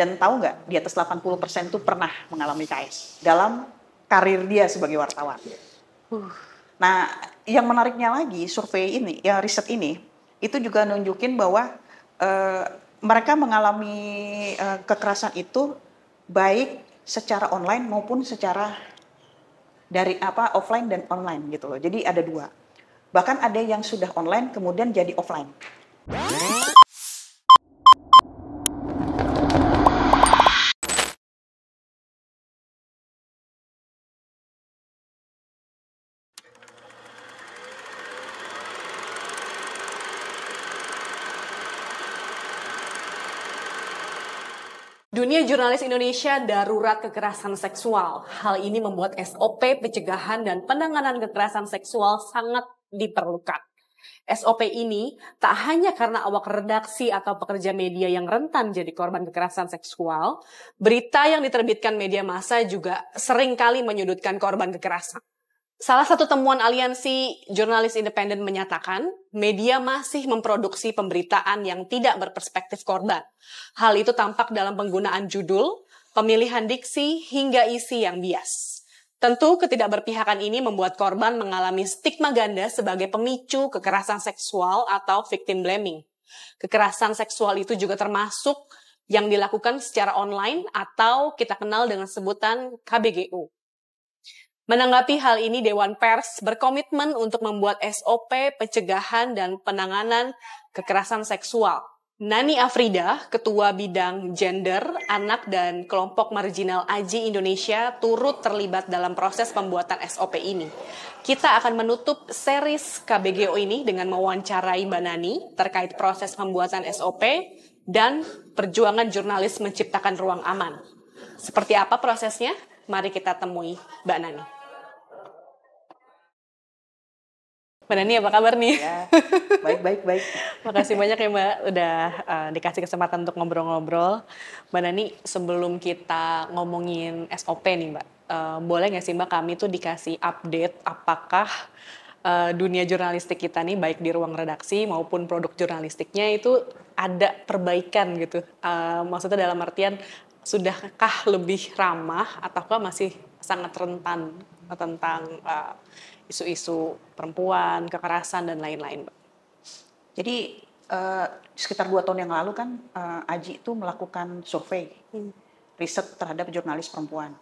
Dan tahu nggak, di atas 80% tuh pernah mengalami KS dalam karir dia sebagai wartawan. Nah, yang menariknya lagi, survei ini, ya riset ini, itu juga nunjukin bahwa mereka mengalami kekerasan itu baik secara online maupun secara dari offline dan online gitu loh. Jadi ada dua. Bahkan ada yang sudah online kemudian jadi offline. Dunia jurnalis Indonesia darurat kekerasan seksual. Hal ini membuat SOP pencegahan dan penanganan kekerasan seksual sangat diperlukan. SOP ini tak hanya karena awak redaksi atau pekerja media yang rentan jadi korban kekerasan seksual, berita yang diterbitkan media massa juga seringkali menyudutkan korban kekerasan. Salah satu temuan Aliansi Jurnalis Independen menyatakan, media masih memproduksi pemberitaan yang tidak berperspektif korban. Hal itu tampak dalam penggunaan judul, pemilihan diksi, hingga isi yang bias. Tentu ketidakberpihakan ini membuat korban mengalami stigma ganda sebagai pemicu kekerasan seksual atau victim blaming. Kekerasan seksual itu juga termasuk yang dilakukan secara online atau kita kenal dengan sebutan KBGU. Menanggapi hal ini, Dewan Pers berkomitmen untuk membuat SOP pencegahan dan penanganan kekerasan seksual. Nani Afrida, Ketua Bidang Gender, Anak, dan Kelompok Marginal AJI Indonesia, turut terlibat dalam proses pembuatan SOP ini. Kita akan menutup series KBGO ini dengan mewawancarai Mbak Nani terkait proses pembuatan SOP dan perjuangan jurnalis menciptakan ruang aman. Seperti apa prosesnya? Mari kita temui Mbak Nani. Mbak Nani, apa kabar nih? Ya, baik. Makasih banyak ya Mbak, udah dikasih kesempatan untuk ngobrol-ngobrol. Mbak Nani, sebelum kita ngomongin SOP nih Mbak, boleh nggak sih Mbak kami tuh dikasih update apakah dunia jurnalistik kita nih, baik di ruang redaksi maupun produk jurnalistiknya itu ada perbaikan gitu. Maksudnya dalam artian, sudahkah lebih ramah ataukah masih sangat rentan tentang isu-isu perempuan, kekerasan, dan lain-lain, Mbak? Jadi sekitar 2 tahun yang lalu kan AJI itu melakukan survei riset terhadap jurnalis perempuan.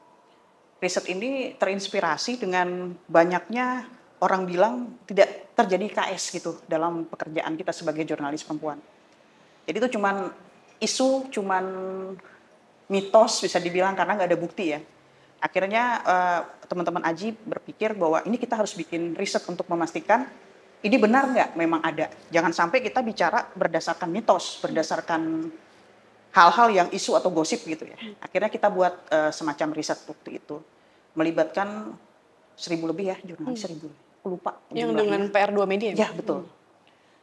Riset ini terinspirasi dengan banyaknya orang bilang tidak terjadi KS gitu dalam pekerjaan kita sebagai jurnalis perempuan. Jadi itu cuman mitos bisa dibilang karena nggak ada bukti ya. Akhirnya teman-teman AJI berpikir bahwa ini kita harus bikin riset untuk memastikan ini benar nggak memang ada. Jangan sampai kita bicara berdasarkan mitos, berdasarkan hal-hal yang isu atau gosip gitu ya. Akhirnya kita buat semacam riset waktu itu. Melibatkan 1.000 lebih ya, jurnalis 1.000. Aku lupa. Yang dengan PR2 Media? Ya, betul.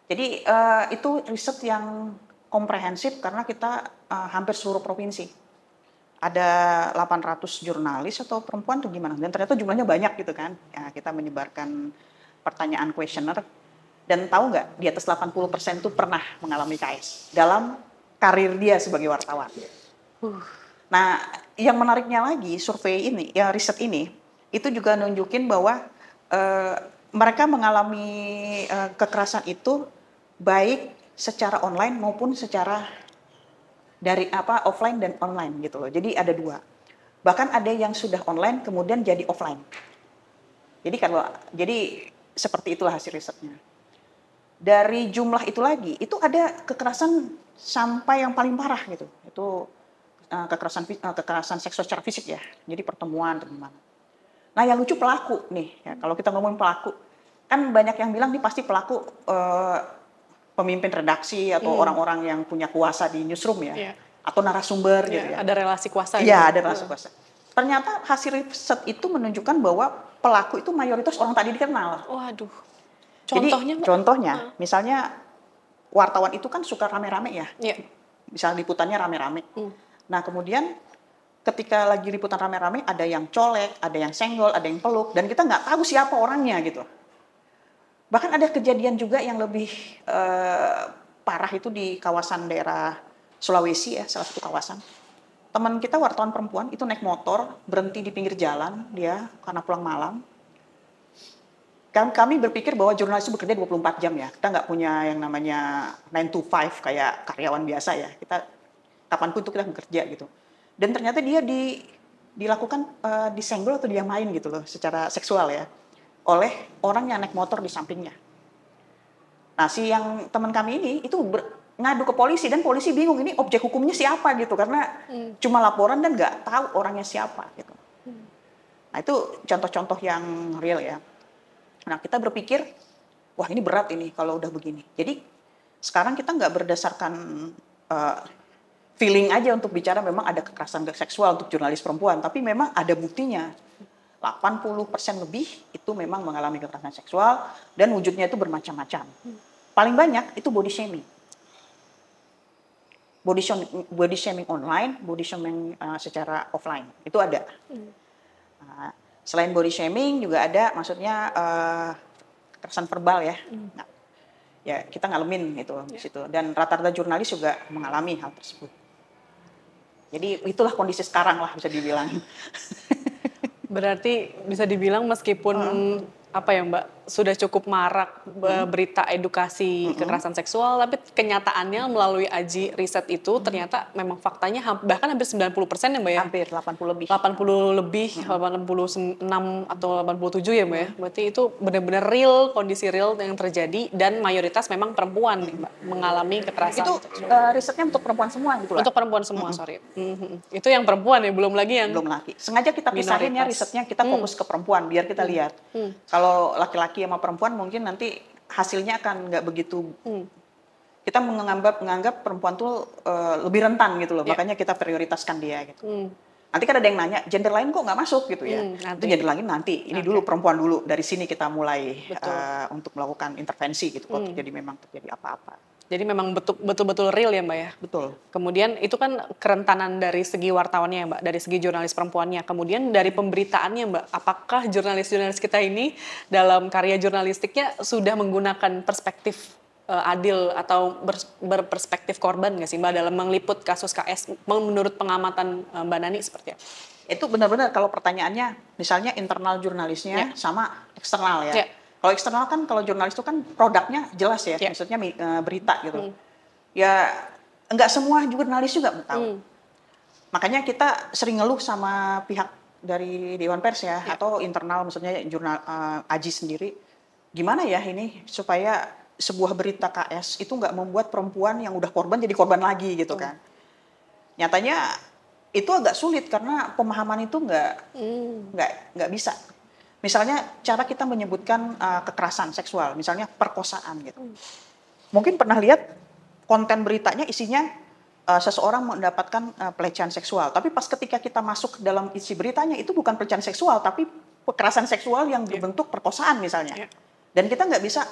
Jadi itu riset yang komprehensif karena kita hampir seluruh provinsi. Ada 800 jurnalis atau perempuan atau gimana, dan ternyata jumlahnya banyak gitu kan. Ya, kita menyebarkan pertanyaan kuesioner, dan tahu nggak, di atas 80% itu pernah mengalami KS dalam karir dia sebagai wartawan. Nah, yang menariknya lagi, survei ini, ya riset ini, itu juga nunjukin bahwa mereka mengalami kekerasan itu baik secara online maupun secara dari offline dan online gitu loh. Jadi ada dua. Bahkan ada yang sudah online kemudian jadi offline. Jadi seperti itulah hasil risetnya. Dari jumlah itu lagi, itu ada kekerasan sampai yang paling parah gitu. Itu kekerasan seksual secara fisik ya. Jadi pertemuan teman. Nah, yang lucu pelaku nih, ya, kalau kita ngomongin pelaku, kan banyak yang bilang nih pasti pelaku pemimpin redaksi atau orang-orang yang punya kuasa di newsroom ya, atau narasumber gitu ya. Ada relasi kuasa. Iya, ada relasi kuasa. Ternyata hasil riset itu menunjukkan bahwa pelaku itu mayoritas orang tak dikenal. Waduh. Contohnya, misalnya wartawan itu kan suka rame-rame ya. Iya. Misalnya liputannya rame-rame. Nah, kemudian ketika lagi liputan rame-rame ada yang colek, ada yang senggol, ada yang peluk, dan kita nggak tahu siapa orangnya gitu. Bahkan ada kejadian juga yang lebih parah itu di kawasan daerah Sulawesi ya, salah satu kawasan. teman kita wartawan perempuan itu naik motor, berhenti di pinggir jalan dia karena pulang malam. Kami berpikir bahwa jurnalis itu bekerja 24 jam ya. Kita nggak punya yang namanya 9 to 5 kayak karyawan biasa ya. Kita kapanpun itu kita bekerja gitu. Dan ternyata dia dilakukan disenggol atau diamain gitu loh secara seksual ya oleh orang yang naik motor di sampingnya. Nah, si yang teman kami ini itu ngadu ke polisi dan polisi bingung ini objek hukumnya siapa gitu karena cuma laporan dan nggak tahu orangnya siapa gitu. Nah, itu contoh-contoh yang real ya. Nah, kita berpikir, wah ini berat ini kalau udah begini. Jadi sekarang kita nggak berdasarkan feeling aja untuk bicara memang ada kekerasan seksual untuk jurnalis perempuan, tapi memang ada buktinya. 80% lebih itu memang mengalami kekerasan seksual dan wujudnya itu bermacam-macam. Paling banyak itu body shaming. Body shaming online, body shaming secara offline. Itu ada. Nah, selain body shaming juga ada maksudnya kekerasan verbal ya. Nah, ya kita ngalamin itu di situ dan rata-rata jurnalis juga mengalami hal tersebut. Jadi itulah kondisi sekarang lah bisa dibilang. Berarti bisa dibilang meskipun apa ya Mbak, sudah cukup marak berita edukasi kekerasan seksual, tapi kenyataannya melalui AJI riset itu ternyata memang faktanya bahkan hampir 90% ya Mbak ya? Hampir 80 lebih. 80 lebih, 86 atau 87 ya Mbak ya? Berarti itu benar-benar real, kondisi real yang terjadi dan mayoritas memang perempuan nih Mbak, mengalami kekerasan itu seksual. risetnya untuk perempuan semua gitu lah. Untuk perempuan semua, sorry. Itu yang perempuan ya, belum lagi yang Belum lagi. Sengaja kita pisahin ya risetnya, kita fokus ke perempuan biar kita lihat. Kalau laki-laki sama perempuan mungkin nanti hasilnya akan nggak begitu. Kita menganggap perempuan tuh lebih rentan gitu loh, makanya kita prioritaskan dia gitu. Nanti kan ada yang nanya, gender lain kok nggak masuk gitu ya. Itu gender lain nanti, ini dulu perempuan dulu, dari sini kita mulai untuk melakukan intervensi gitu kalau memang terjadi apa-apa. Jadi memang betul-betul real ya Mbak ya? Betul. Kemudian itu kan kerentanan dari segi wartawannya ya Mbak, dari segi jurnalis perempuannya. Kemudian dari pemberitaannya Mbak, apakah jurnalis-jurnalis kita ini dalam karya jurnalistiknya sudah menggunakan perspektif adil atau berperspektif korban nggak sih Mbak dalam meliput kasus KS menurut pengamatan Mbak Nani seperti apa? Itu benar-benar kalau pertanyaannya misalnya internal jurnalisnya sama eksternal ya. Kalau eksternal kan kalau jurnalis itu kan produknya jelas ya, maksudnya berita gitu. Ya enggak semua jurnalis juga tahu. Makanya kita sering ngeluh sama pihak dari Dewan Pers ya atau internal maksudnya jurnal AJI sendiri. Gimana ya ini supaya sebuah berita KS itu nggak membuat perempuan yang udah korban jadi korban lagi gitu kan. Nyatanya itu agak sulit karena pemahaman itu nggak bisa. Misalnya cara kita menyebutkan kekerasan seksual, misalnya perkosaan gitu. Mungkin pernah lihat konten beritanya isinya seseorang mendapatkan pelecehan seksual, tapi pas ketika kita masuk ke dalam isi beritanya itu bukan pelecehan seksual, tapi kekerasan seksual yang berbentuk perkosaan misalnya. Dan kita nggak bisa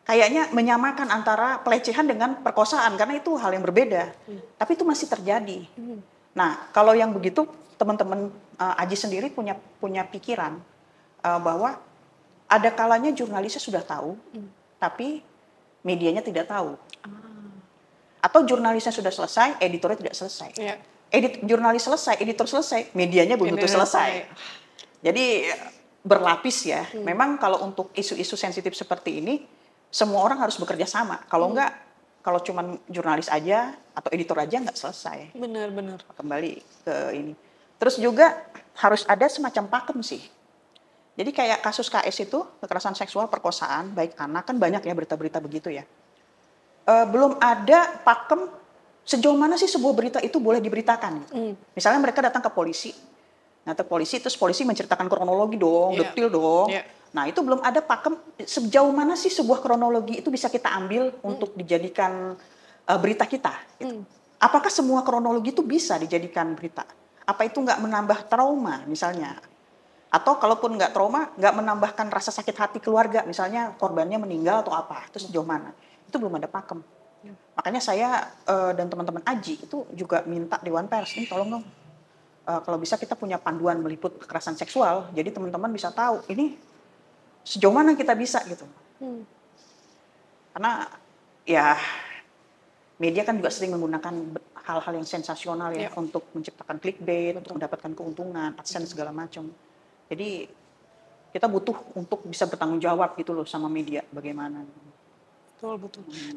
kayaknya menyamakan antara pelecehan dengan perkosaan karena itu hal yang berbeda. Tapi itu masih terjadi. Nah, kalau yang begitu teman-teman AJI sendiri punya pikiran bahwa ada kalanya jurnalisnya sudah tahu, tapi medianya tidak tahu. Atau jurnalisnya sudah selesai, editornya tidak selesai. Jurnalis selesai, editor selesai, medianya belum tentu selesai. Jadi berlapis ya. Memang kalau untuk isu-isu sensitif seperti ini, semua orang harus bekerja sama. Kalau enggak, kalau cuman jurnalis aja atau editor aja nggak selesai. Benar-benar. Kembali ke ini. Terus juga harus ada semacam pakem sih. Jadi kayak kasus KS itu, kekerasan seksual, perkosaan, baik anak, kan banyak ya berita-berita begitu ya. Belum ada pakem sejauh mana sih sebuah berita itu boleh diberitakan. Misalnya mereka datang ke polisi, terus polisi menceritakan kronologi dong, detail dong. Nah itu belum ada pakem sejauh mana sih sebuah kronologi itu bisa kita ambil untuk dijadikan berita kita. Gitu. Apakah semua kronologi itu bisa dijadikan berita? Apa itu nggak menambah trauma misalnya? Atau kalaupun nggak trauma, nggak menambahkan rasa sakit hati keluarga, misalnya korbannya meninggal atau apa, itu sejauh mana? Itu belum ada pakem. Makanya saya dan teman-teman AJI itu juga minta Dewan Pers, ini tolong dong, kalau bisa kita punya panduan meliput kekerasan seksual, jadi teman-teman bisa tahu ini sejauh mana kita bisa gitu. Karena ya media kan juga sering menggunakan hal-hal yang sensasional ya, untuk menciptakan clickbait, untuk mendapatkan keuntungan, AdSense segala macam. Jadi kita butuh untuk bisa bertanggung jawab gitu loh sama media bagaimana. Betul.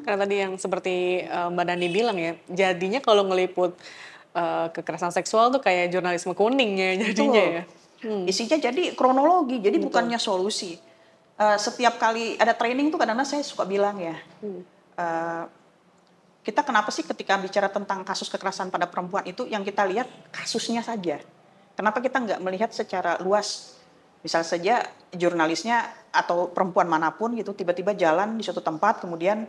Karena tadi yang seperti Mbak Dani bilang ya, jadinya kalau ngeliput kekerasan seksual tuh kayak jurnalisme kuning ya jadinya ya. Isinya jadi kronologi, jadi bukannya solusi. Setiap kali ada training tuh kadang-kadang saya suka bilang ya, kita kenapa sih ketika bicara tentang kasus kekerasan pada perempuan itu yang kita lihat kasusnya saja. Kenapa kita nggak melihat secara luas? Misal saja jurnalisnya atau perempuan manapun gitu tiba-tiba jalan di suatu tempat kemudian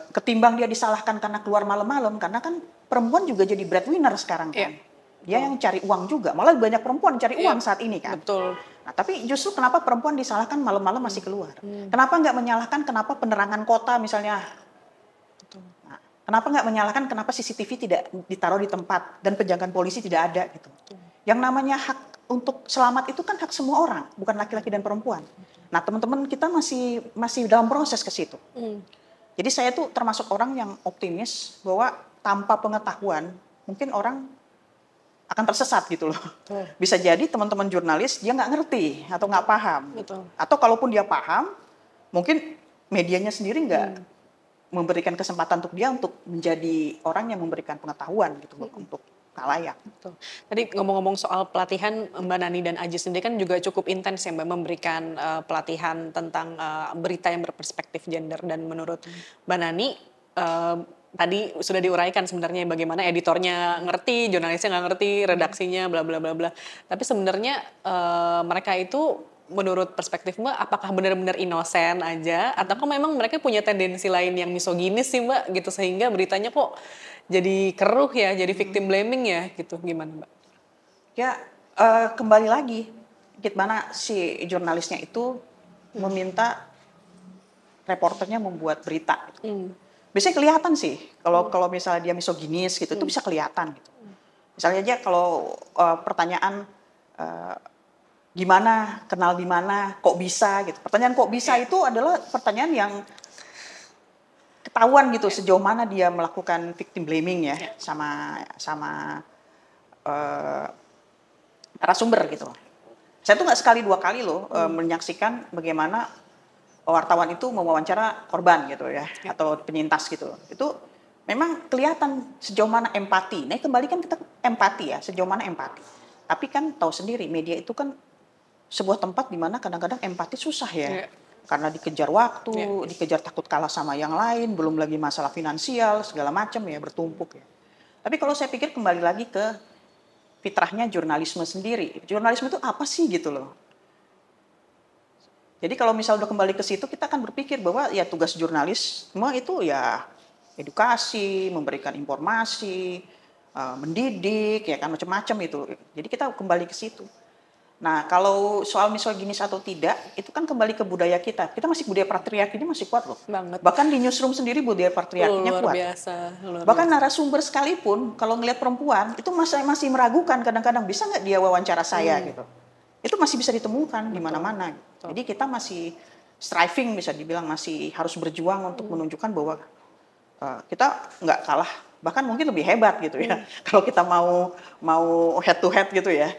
ketimbang dia disalahkan karena keluar malam-malam, karena kan perempuan juga jadi breadwinner sekarang kan. Dia yang cari uang juga, malah banyak perempuan cari uang saat ini kan. Betul. Nah, tapi justru kenapa perempuan disalahkan malam-malam masih keluar? Kenapa nggak menyalahkan kenapa penerangan kota misalnya? Nah, kenapa nggak menyalahkan kenapa CCTV tidak ditaruh di tempat dan penjagaan polisi tidak ada gitu? Yang namanya hak untuk selamat itu kan hak semua orang, bukan laki-laki dan perempuan. Nah, teman-teman kita masih dalam proses ke situ. Jadi saya tuh termasuk orang yang optimis bahwa tanpa pengetahuan mungkin orang akan tersesat gitu loh. Bisa jadi teman-teman jurnalis dia nggak ngerti atau nggak paham. Atau kalaupun dia paham, mungkin medianya sendiri nggak memberikan kesempatan untuk dia untuk menjadi orang yang memberikan pengetahuan gitu loh untuk khalayak. Tadi ngomong-ngomong soal pelatihan, Mbak Nani dan Aji sendiri kan juga cukup intens ya Mbak memberikan pelatihan tentang berita yang berperspektif gender, dan menurut Mbak Nani tadi sudah diuraikan sebenarnya bagaimana editornya ngerti, jurnalisnya nggak ngerti, redaksinya bla bla bla bla. Tapi sebenarnya mereka itu menurut perspektif Mbak apakah benar-benar inosen aja atau memang mereka punya tendensi lain yang misoginis sih Mbak gitu sehingga beritanya kok jadi keruh ya, jadi victim blaming ya gitu, gimana Mbak? Ya kembali lagi gimana si jurnalisnya itu meminta reporternya membuat berita. Biasanya kelihatan sih kalau misalnya dia misoginis gitu itu bisa kelihatan gitu. Misalnya aja kalau pertanyaan gimana, kenal di mana, kok bisa gitu. Pertanyaan kok bisa itu adalah pertanyaan yang ketahuan gitu sejauh mana dia melakukan victim blaming ya sama narasumber gitu. Saya tuh nggak sekali dua kali loh menyaksikan bagaimana wartawan itu mewawancara korban gitu ya atau penyintas gitu. Itu memang kelihatan sejauh mana empati. Nah, kembali kan kita empati ya, sejauh mana empati. Tapi kan tahu sendiri media itu kan sebuah tempat di mana kadang-kadang empati susah ya. Karena dikejar waktu, dikejar takut kalah sama yang lain, belum lagi masalah finansial, segala macam ya, bertumpuk ya. Tapi kalau saya pikir kembali lagi ke fitrahnya jurnalisme sendiri. Jurnalisme itu apa sih gitu loh. Jadi kalau misal udah kembali ke situ, kita akan berpikir bahwa ya tugas jurnalis semua itu ya edukasi, memberikan informasi, mendidik, ya kan macam-macam itu. Jadi kita kembali ke situ. Nah, kalau soal misoginis atau tidak, itu kan kembali ke budaya kita. Kita masih budaya patriarkinya masih kuat loh. Banget. Bahkan di newsroom sendiri budaya patriarkinya kuat. Bahkan narasumber sekalipun, kalau ngelihat perempuan, itu masih meragukan kadang-kadang, bisa nggak dia wawancara saya gitu. Itu masih bisa ditemukan di mana-mana. Jadi kita masih striving, bisa dibilang masih harus berjuang untuk menunjukkan bahwa kita nggak kalah, bahkan mungkin lebih hebat gitu ya. Kalau kita mau head to head gitu ya.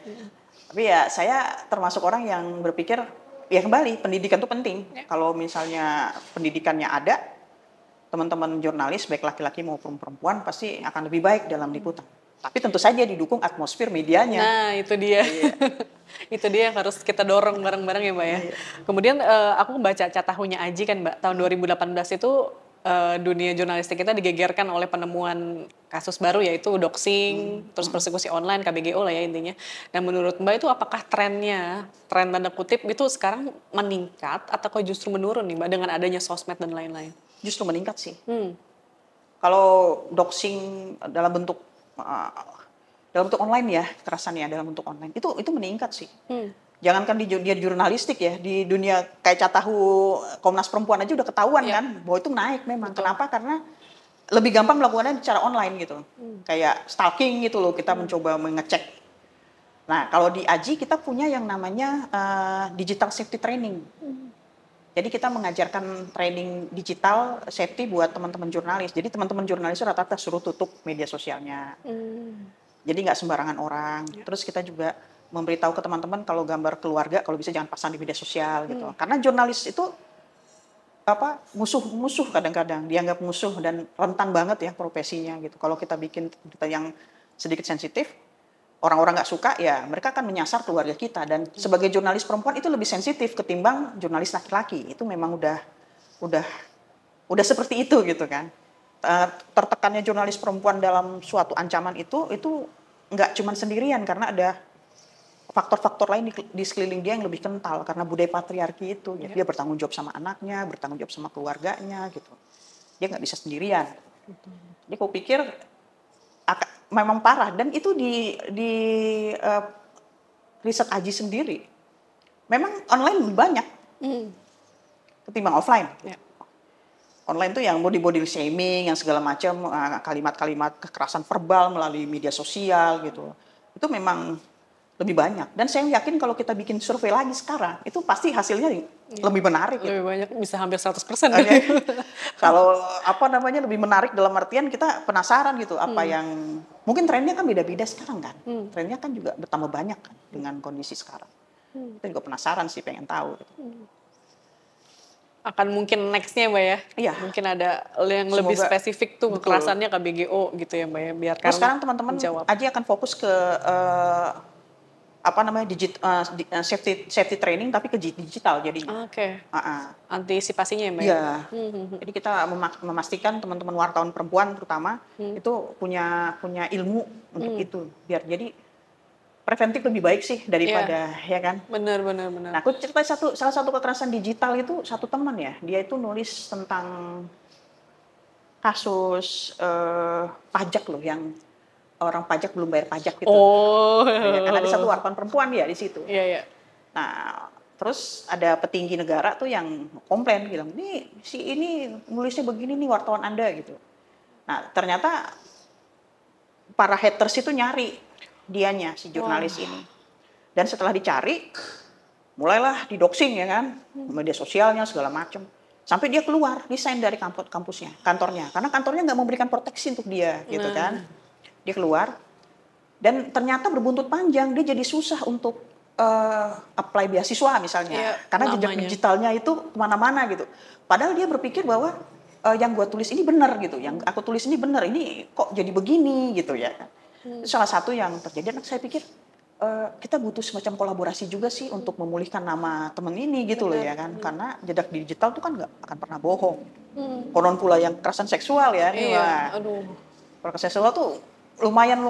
Tapi ya saya termasuk orang yang berpikir ya kembali pendidikan itu penting. Kalau misalnya pendidikannya ada, teman-teman jurnalis baik laki-laki maupun perempuan pasti akan lebih baik dalam liputan. Tapi tentu saja didukung atmosfer medianya. Nah itu dia, itu dia yang harus kita dorong bareng-bareng ya Mbak ya. Kemudian aku baca catahunya Aji kan Mbak, tahun 2018 itu dunia jurnalistik kita digegerkan oleh penemuan kasus baru yaitu doxing, terus persekusi online, KBGO lah ya intinya. Nah menurut Mbak itu apakah tren tanda kutip itu sekarang meningkat atau justru menurun nih Mbak dengan adanya sosmed dan lain-lain? Justru meningkat sih. Kalau doxing dalam bentuk online ya, kekerasan ya dalam bentuk online itu meningkat sih. Jangankan di dunia jurnalistik ya, di dunia kayak Catahu Komnas Perempuan aja udah ketahuan kan bahwa itu naik memang. Betul. Kenapa? Karena lebih gampang melakukannya secara online gitu. Kayak stalking gitu loh, kita mencoba mengecek. Nah, kalau di AJI kita punya yang namanya digital safety training. Jadi kita mengajarkan training digital safety buat teman-teman jurnalis. Jadi teman-teman jurnalis itu rata-rata suruh tutup media sosialnya. Jadi nggak sembarangan orang. Terus kita juga memberitahu ke teman-teman kalau gambar keluarga kalau bisa jangan pasang di media sosial gitu. Karena jurnalis itu musuh kadang-kadang dianggap musuh dan rentan banget ya profesinya gitu. Kalau kita bikin berita yang sedikit sensitif, orang-orang nggak suka ya mereka akan menyasar keluarga kita, dan sebagai jurnalis perempuan itu lebih sensitif ketimbang jurnalis laki-laki. Itu memang udah seperti itu gitu kan. Tertekannya jurnalis perempuan dalam suatu ancaman itu nggak cuma sendirian, karena ada faktor-faktor lain di sekeliling dia yang lebih kental karena budaya patriarki itu. Ya. Dia bertanggung jawab sama anaknya, bertanggung jawab sama keluarganya gitu. Dia nggak bisa sendirian. Jadi aku pikir memang parah, dan itu di riset Aji sendiri memang online lebih banyak ketimbang offline. Online tuh yang body shaming, yang segala macam, kalimat-kalimat kekerasan verbal melalui media sosial gitu, itu memang lebih banyak. Dan saya yakin kalau kita bikin survei lagi sekarang, itu pasti hasilnya lebih menarik. Lebih banyak, bisa hampir 100%. Kalau lebih menarik dalam artian kita penasaran gitu, apa yang mungkin trennya kan beda-beda sekarang kan. Trennya kan juga bertambah banyak kan dengan kondisi sekarang. Kita juga penasaran sih, pengen tahu gitu. Akan mungkin nextnya Mbak ya? Iya. Mungkin ada yang lebih spesifik tuh kekerasannya KBGO gitu ya Mbak ya, biar kan sekarang teman-teman Aji akan fokus ke safety training tapi ke digital jadinya. Antisipasinya ya Mbak? Iya. Jadi kita memastikan teman-teman wartawan perempuan terutama itu punya ilmu untuk itu, biar jadi preventif lebih baik sih daripada ya kan. Benar. Nah, aku cerita salah satu kekerasan digital itu satu teman ya, dia itu nulis tentang kasus pajak loh, yang orang pajak belum bayar pajak gitu. Ya, kan ada satu wartawan perempuan ya di situ. Iya. Nah, terus ada petinggi negara tuh yang komplain bilang, "Nih, si ini nulisnya begini nih wartawan Anda," gitu. Nah, ternyata para haters itu nyari dianya, si jurnalis ini. Dan setelah dicari, mulailah didoxing ya kan, media sosialnya segala macam. Sampai dia keluar, resign dari kantornya. Karena kantornya nggak memberikan proteksi untuk dia gitu kan. Dia keluar, dan ternyata berbuntut panjang, dia jadi susah untuk apply beasiswa misalnya, karena jejak digitalnya itu kemana-mana gitu. Padahal dia berpikir bahwa yang gue tulis ini benar gitu, yang aku tulis ini benar, ini kok jadi begini gitu ya. Salah satu yang terjadi, saya pikir kita butuh semacam kolaborasi juga sih untuk memulihkan nama temen ini gitu loh ya kan, karena jejak digital tuh kan nggak akan pernah bohong. Konon pula yang kekerasan seksual ya, kekerasan seksual tuh lumayan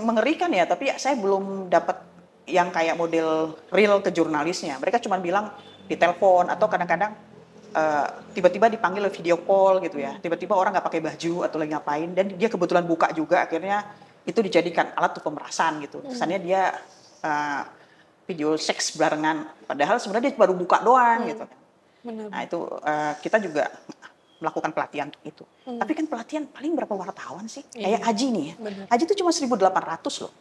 mengerikan ya, tapi saya belum dapat yang kayak model real ke jurnalisnya. Mereka cuma bilang di telepon atau kadang-kadang tiba-tiba dipanggil video call gitu ya. Tiba-tiba orang nggak pakai baju atau lagi ngapain, dan dia kebetulan buka juga, akhirnya itu dijadikan alat untuk pemerasan gitu. Kesannya dia video seks barengan, padahal sebenarnya dia baru buka doang gitu. Nah itu kita juga melakukan pelatihan untuk itu. Tapi kan pelatihan paling berapa wartawan sih? Kayak Aji nih ya. Aji itu cuma 1.800 loh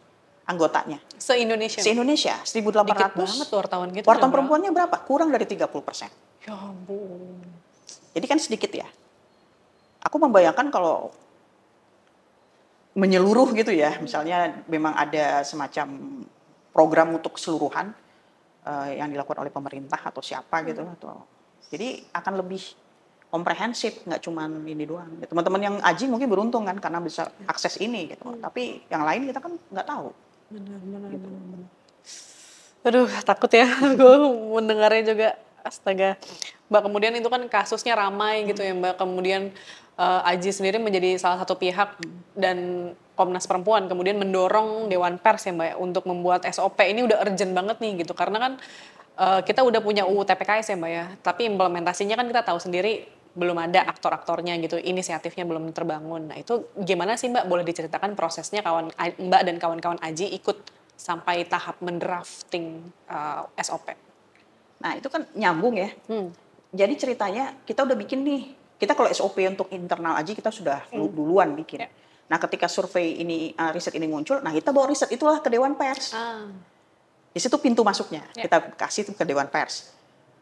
anggotanya. Se-Indonesia? Se-Indonesia, 1.800. Dikit banget wartawan gitu. Wartawan perempuannya berapa? Kurang dari 30%. Ya ampun. Jadi kan sedikit ya. Aku membayangkan kalau menyeluruh gitu ya, misalnya memang ada semacam program untuk keseluruhan yang dilakukan oleh pemerintah atau siapa gitu, jadi akan lebih komprehensif, nggak cuma ini doang. Teman-teman yang Aji mungkin beruntung kan karena bisa akses ini gitu, tapi yang lain kita kan nggak tahu. Benar. Gitu. Aduh, takut ya, gue mendengarnya juga. Astaga, Mbak, kemudian itu kan kasusnya ramai gitu ya Mbak, kemudian Aji sendiri menjadi salah satu pihak dan Komnas Perempuan kemudian mendorong Dewan Pers ya Mbak untuk membuat SOP. Ini udah urgent banget nih gitu, karena kan kita udah punya UU TPKS ya Mbak ya, tapi implementasinya kan kita tahu sendiri belum ada aktor-aktornya gitu, inisiatifnya belum terbangun. Nah itu gimana sih Mbak, boleh diceritakan prosesnya Mbak dan kawan-kawan Aji ikut sampai tahap mendrafting SOP? Nah itu kan nyambung ya. Jadi ceritanya kita udah bikin nih. Kita kalau SOP untuk internal Aji kita sudah duluan bikin. Nah ketika survei ini, riset ini muncul, nah kita bawa riset itulah ke Dewan Pers. Di situ pintu masuknya. Kita kasih ke Dewan Pers.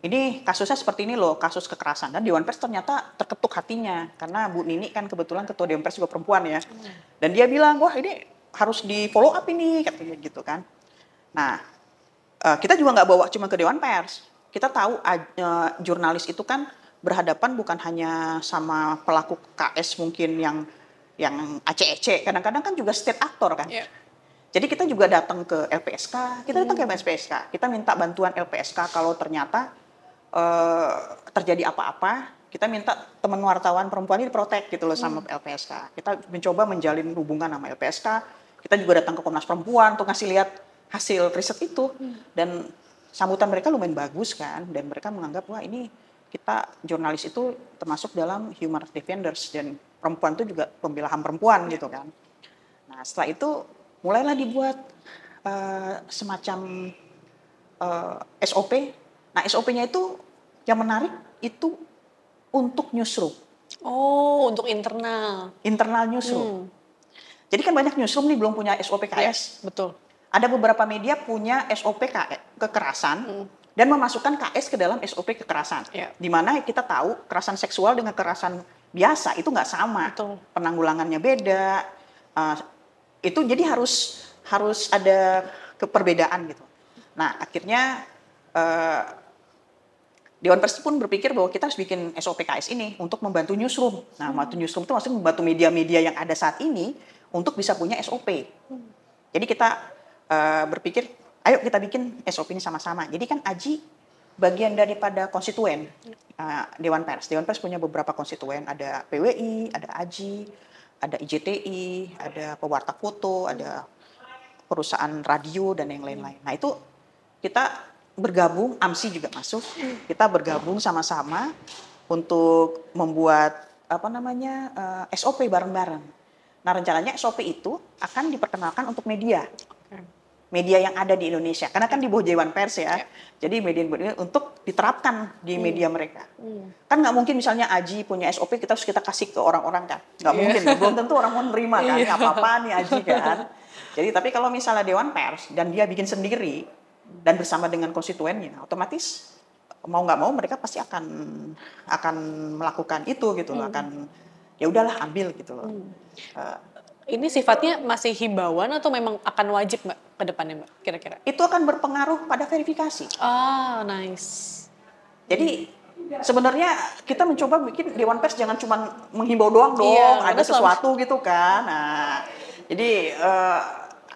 ini kasusnya seperti ini loh, kasus kekerasan. Dan Dewan Pers ternyata terketuk hatinya karena Bu Nini kan kebetulan ketua Dewan Pers juga perempuan ya. Dan dia bilang, wah ini harus di follow up ini, katanya gitu kan. Nah, kita juga nggak bawa cuma ke Dewan Pers. Kita tahu jurnalis itu kan berhadapan bukan hanya sama pelaku KS mungkin yang aceh-eceh, kadang-kadang kan juga state aktor kan. Yeah. Jadi kita juga datang ke LPSK, kita datang ke LPSK, kita minta bantuan LPSK kalau ternyata terjadi apa-apa, kita minta teman wartawan perempuan ini diprotek gitu loh sama LPSK. Kita mencoba menjalin hubungan sama LPSK, kita juga datang ke Komnas Perempuan untuk ngasih lihat hasil riset itu, dan sambutan mereka lumayan bagus kan, dan mereka menganggap wah ini kita jurnalis itu termasuk dalam human rights defenders, dan perempuan itu juga pembela HAM perempuan gitu kan. Nah setelah itu mulailah dibuat semacam SOP. Nah SOP-nya itu yang menarik itu untuk newsroom. Oh, untuk internal. Internal newsroom. Jadi kan banyak newsroom nih belum punya SOP KS. Ya, betul. Ada beberapa media punya SOP kekerasan dan memasukkan KS ke dalam SOP kekerasan. Ya. Di mana kita tahu kekerasan seksual dengan kekerasan biasa itu nggak sama. Betul. Penanggulangannya beda. Itu jadi harus ada perbedaan gitu. Nah akhirnya Dewan Pers pun berpikir bahwa kita harus bikin SOP KS ini untuk membantu newsroom. Nah, membantu newsroom itu maksudnya membantu media-media yang ada saat ini untuk bisa punya SOP. Jadi kita berpikir, ayo kita bikin SOP ini sama-sama. Jadi kan AJI bagian daripada konstituen Dewan Pers. Dewan Pers punya beberapa konstituen, ada PWI, ada AJI, ada IJTI, ada pewarta foto, ada perusahaan radio dan yang lain-lain. Nah itu kita bergabung, AMSI juga masuk, kita bergabung sama-sama untuk membuat SOP bareng-bareng. Nah rencananya SOP itu akan diperkenalkan untuk media yang ada di Indonesia, karena kan di bawah Dewan Pers ya. Jadi media untuk diterapkan di media mereka. Kan nggak mungkin misalnya AJI punya SOP kita kasih ke orang-orang kan, nggak mungkin, belum tentu orang mau nerima kan, apa-apa nih AJI kan. Jadi tapi kalau misalnya Dewan Pers dan dia bikin sendiri dan bersama dengan konstituennya, otomatis mau nggak mau mereka pasti akan melakukan itu gitu loh, akan ya udahlah ambil gitu loh. Ini sifatnya masih himbauan atau memang akan wajib Mbak ke depannya Mbak kira-kira? Itu akan berpengaruh pada verifikasi. Ah, nice. Jadi sebenarnya kita mencoba bikin Dewan Pers jangan cuma menghimbau doang ada sesuatu gitu kan. Nah, jadi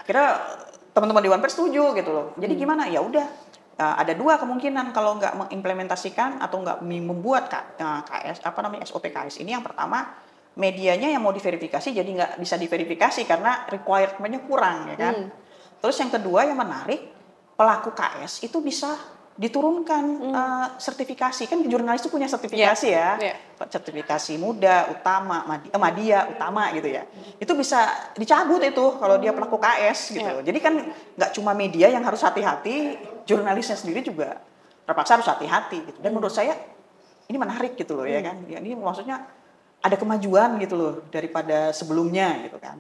akhirnya teman-teman Dewan Pers setuju gitu loh. Jadi gimana? Ya udah, ada dua kemungkinan kalau nggak mengimplementasikan atau nggak membuat SOP KS ini. Yang pertama, medianya yang mau diverifikasi jadi nggak bisa diverifikasi karena requirement-nya kurang ya kan. Terus yang kedua yang menarik, pelaku KS itu bisa diturunkan sertifikasi. Kan jurnalis itu punya sertifikasi sertifikasi muda, utama, media, utama gitu ya. Itu bisa dicabut itu kalau dia pelaku KS gitu. Jadi kan nggak cuma media yang harus hati-hati, jurnalisnya sendiri juga terpaksa harus hati-hati gitu. Dan menurut saya ini menarik gitu loh ya kan. Ya, ini maksudnya ada kemajuan gitu loh daripada sebelumnya gitu kan.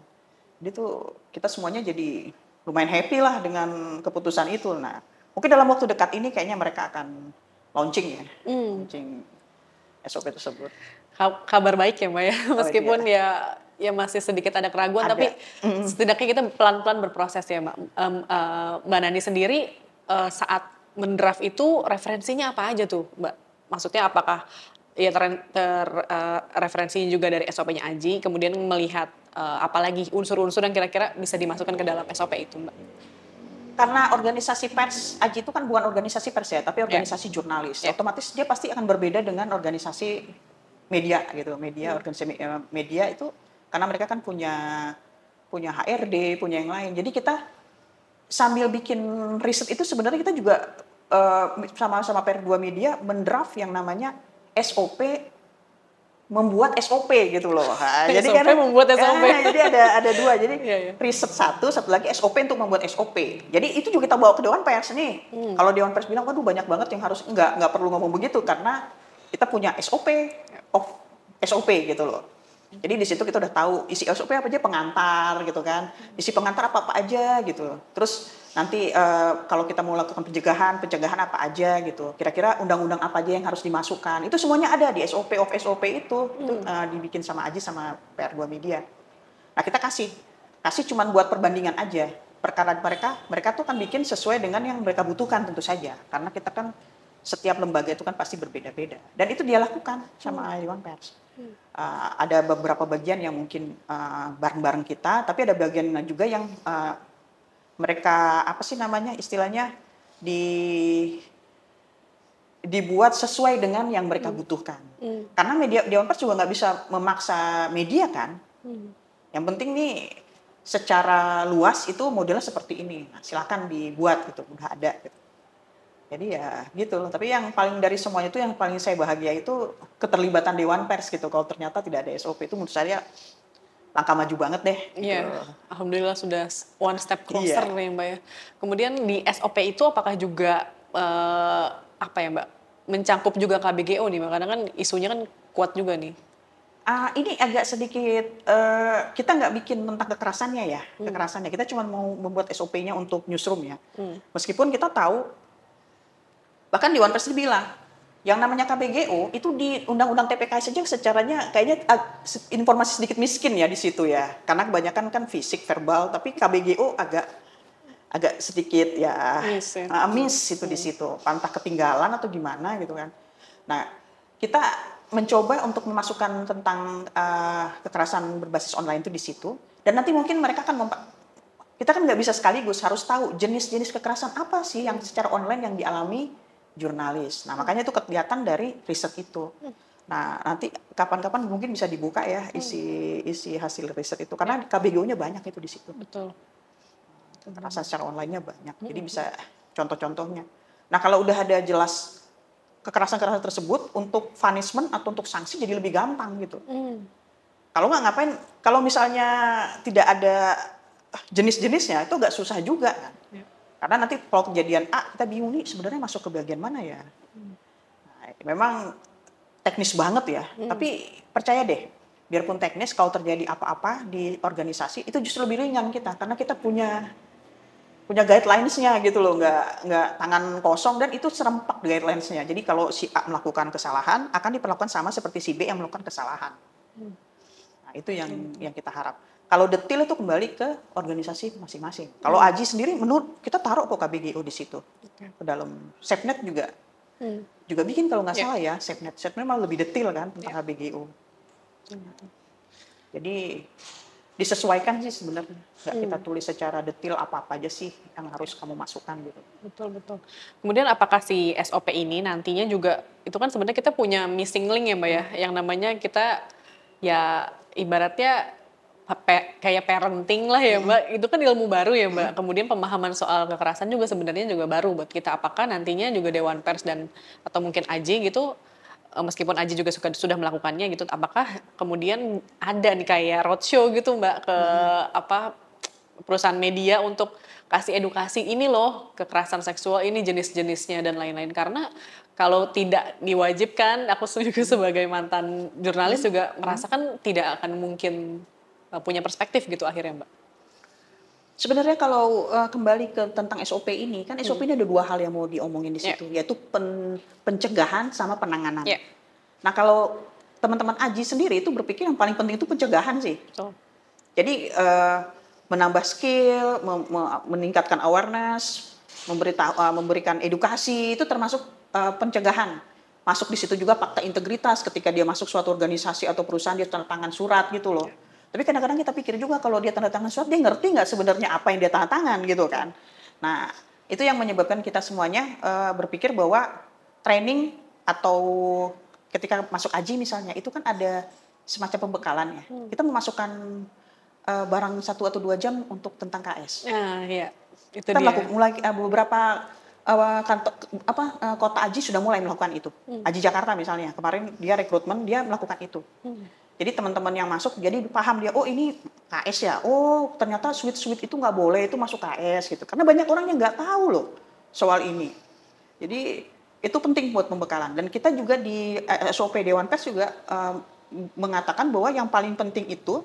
Jadi tuh kita semuanya jadi lumayan happy lah dengan keputusan itu. Nah, mungkin dalam waktu dekat ini kayaknya mereka akan launching ya, launching SOP tersebut. Kabar baik ya Mbak ya, meskipun ya masih sedikit ada keraguan, tapi setidaknya kita pelan-pelan berproses ya Mbak. Mbak Nani sendiri saat mendraft itu referensinya apa aja tuh Mbak? Maksudnya apakah ya referensinya juga dari SOP-nya AJI, kemudian melihat apalagi unsur-unsur yang kira-kira bisa dimasukkan ke dalam SOP itu Mbak? Karena organisasi pers, AJI itu kan bukan organisasi pers ya, tapi organisasi jurnalis. Otomatis dia pasti akan berbeda dengan organisasi media gitu. Organisasi media itu karena mereka kan punya HRD, punya yang lain. Jadi kita sambil bikin riset itu sebenarnya kita juga sama-sama Per2 Media mendraft yang namanya SOP membuat SOP gitu loh. Jadi kan membuat SOP. Jadi ada dua. Jadi riset satu lagi SOP untuk membuat SOP. Jadi itu juga kita bawa ke Dewan Pers nih. Kalau Dewan Pers bilang, waduh banyak banget yang harus nggak perlu ngomong begitu karena kita punya SOP gitu loh. Jadi di situ kita udah tahu isi SOP apa aja, pengantar gitu kan. Isi pengantar apa aja gitu. Terus nanti kalau kita mau lakukan pencegahan apa aja gitu. Kira-kira undang-undang apa aja yang harus dimasukkan. Itu semuanya ada di SOP of SOP itu. Itu dibikin sama Aji sama PR2 Media. Nah, kita kasih cuman buat perbandingan aja. Perkara mereka tuh kan bikin sesuai dengan yang mereka butuhkan tentu saja. Karena kita kan setiap lembaga itu kan pasti berbeda-beda. Dan itu dia lakukan sama Dewan Pers. Ada beberapa bagian yang mungkin bareng-bareng kita, tapi ada bagian juga yang mereka apa sih namanya istilahnya dibuat sesuai dengan yang mereka butuhkan. Karena Dewan Pers juga nggak bisa memaksa media kan. Yang penting nih secara luas itu modelnya seperti ini. Nah, silakan dibuat gitu, udah ada. Gitu. Jadi ya gitu loh. Tapi yang paling dari semuanya itu yang paling saya bahagia itu keterlibatan Dewan Pers gitu. Kalau ternyata tidak ada SOP itu menurut saya langkah maju banget deh. Iya, gitu. Alhamdulillah sudah one step closer nih Mbak ya. Kemudian di SOP itu apakah juga apa ya Mbak, mencangkup juga KBGO nih Mbak? Karena kan isunya kan kuat juga nih. Ini agak sedikit kita nggak bikin tentang kekerasannya ya, kekerasannya. Kita cuma mau membuat SOP-nya untuk newsroom ya. Meskipun kita tahu, bahkan Dewan Pers bilang, yang namanya KBGO itu di Undang-Undang TPKS saja secaranya kayaknya informasi sedikit miskin ya di situ ya. Karena kebanyakan kan fisik, verbal, tapi KBGO agak sedikit ya miss itu di situ. Entah ketinggalan atau gimana gitu kan. Nah, kita mencoba untuk memasukkan tentang kekerasan berbasis online itu di situ. Dan nanti mungkin mereka akan kita kan nggak bisa sekaligus, harus tahu jenis-jenis kekerasan apa sih yang secara online yang dialami jurnalis. Nah, makanya itu kelihatan dari riset itu. Nah, nanti kapan-kapan mungkin bisa dibuka ya isi hasil riset itu. Karena KBGO-nya banyak itu di situ. Betul. Kekerasan secara online-nya banyak. Jadi bisa contoh-contohnya. Nah, kalau udah ada jelas kekerasan-kekerasan tersebut untuk punishment atau untuk sanksi jadi lebih gampang gitu. Kalau nggak ngapain, kalau misalnya tidak ada jenis-jenisnya itu agak susah juga kan. Karena nanti kalau kejadian A kita bingung nih sebenarnya masuk ke bagian mana ya. Nah, memang teknis banget ya, tapi percaya deh, biarpun teknis kalau terjadi apa-apa di organisasi itu justru lebih ringan kita karena kita punya guidelines-nya gitu loh, nggak tangan kosong dan itu serempak guidelines-nya. Jadi kalau si A melakukan kesalahan akan diperlakukan sama seperti si B yang melakukan kesalahan. Nah, itu yang kita harap. Kalau detail itu kembali ke organisasi masing-masing. Kalau Aji sendiri menurut kita taruh kok KBGO di situ. Ke dalam SafeNet juga bikin kalau nggak salah ya SafeNet malah lebih detail kan tentang KBGO. Jadi disesuaikan sih sebenarnya, nggak kita tulis secara detail apa-apa aja sih yang harus kamu masukkan gitu. Betul. Kemudian apakah si SOP ini nantinya juga, itu kan sebenarnya kita punya missing link ya Mbak ya, yang namanya kita ya ibaratnya kayak parenting lah ya Mbak, itu kan ilmu baru ya Mbak. Kemudian pemahaman soal kekerasan juga sebenarnya juga baru buat kita. Apakah nantinya juga Dewan Pers atau mungkin Aji gitu, meskipun Aji juga sudah melakukannya gitu, apakah kemudian ada nih kayak roadshow gitu Mbak ke perusahaan media untuk kasih edukasi ini loh kekerasan seksual ini jenis-jenisnya dan lain-lain. Karena kalau tidak diwajibkan, aku juga sebagai mantan jurnalis juga merasakan tidak akan mungkin punya perspektif gitu akhirnya Mbak. Sebenarnya kalau kembali ke tentang SOP ini, kan SOP ini ada dua hal yang mau diomongin di situ, yaitu pencegahan sama penanganan. Nah, kalau teman-teman Aji sendiri itu berpikir yang paling penting itu pencegahan sih. Jadi menambah skill, meningkatkan awareness, memberikan edukasi itu termasuk pencegahan. Masuk di situ juga fakta integritas ketika dia masuk suatu organisasi atau perusahaan dia tanda tangan surat gitu loh. Tapi kadang-kadang kita pikir juga kalau dia tanda tangan surat, dia ngerti nggak sebenarnya apa yang dia tanda tangan gitu kan. Nah, itu yang menyebabkan kita semuanya berpikir bahwa training atau ketika masuk Aji misalnya, itu kan ada semacam pembekalan ya. Kita memasukkan barang 1 atau 2 jam untuk tentang KS. Iya, itu kita dia. mulai beberapa kota Aji sudah mulai melakukan itu. Aji Jakarta misalnya, kemarin dia rekrutmen, dia melakukan itu. Jadi teman-teman yang masuk jadi paham dia, oh ini KS ya, oh ternyata sweet itu nggak boleh, itu masuk KS gitu. Karena banyak orang yang nggak tahu loh soal ini. Jadi itu penting buat pembekalan. Dan kita juga di SOP Dewan Pers juga mengatakan bahwa yang paling penting itu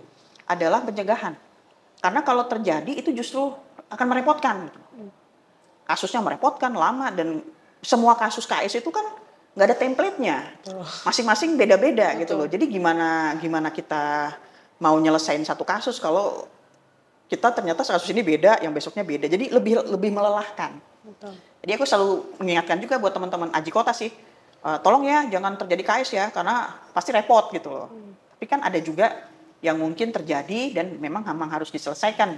adalah pencegahan. Karena kalau terjadi itu justru akan merepotkan. Gitu. Kasusnya merepotkan, lama, dan semua kasus KS itu kan nggak ada template-nya. Masing-masing beda-beda gitu loh. Jadi gimana kita mau nyelesain satu kasus kalau kita ternyata kasus ini beda, yang besoknya beda. Jadi lebih melelahkan. Betul. Jadi aku selalu mengingatkan juga buat teman-teman Aji Kota sih, tolong ya jangan terjadi KS ya, karena pasti repot gitu loh. Tapi kan ada juga yang mungkin terjadi dan memang harus diselesaikan.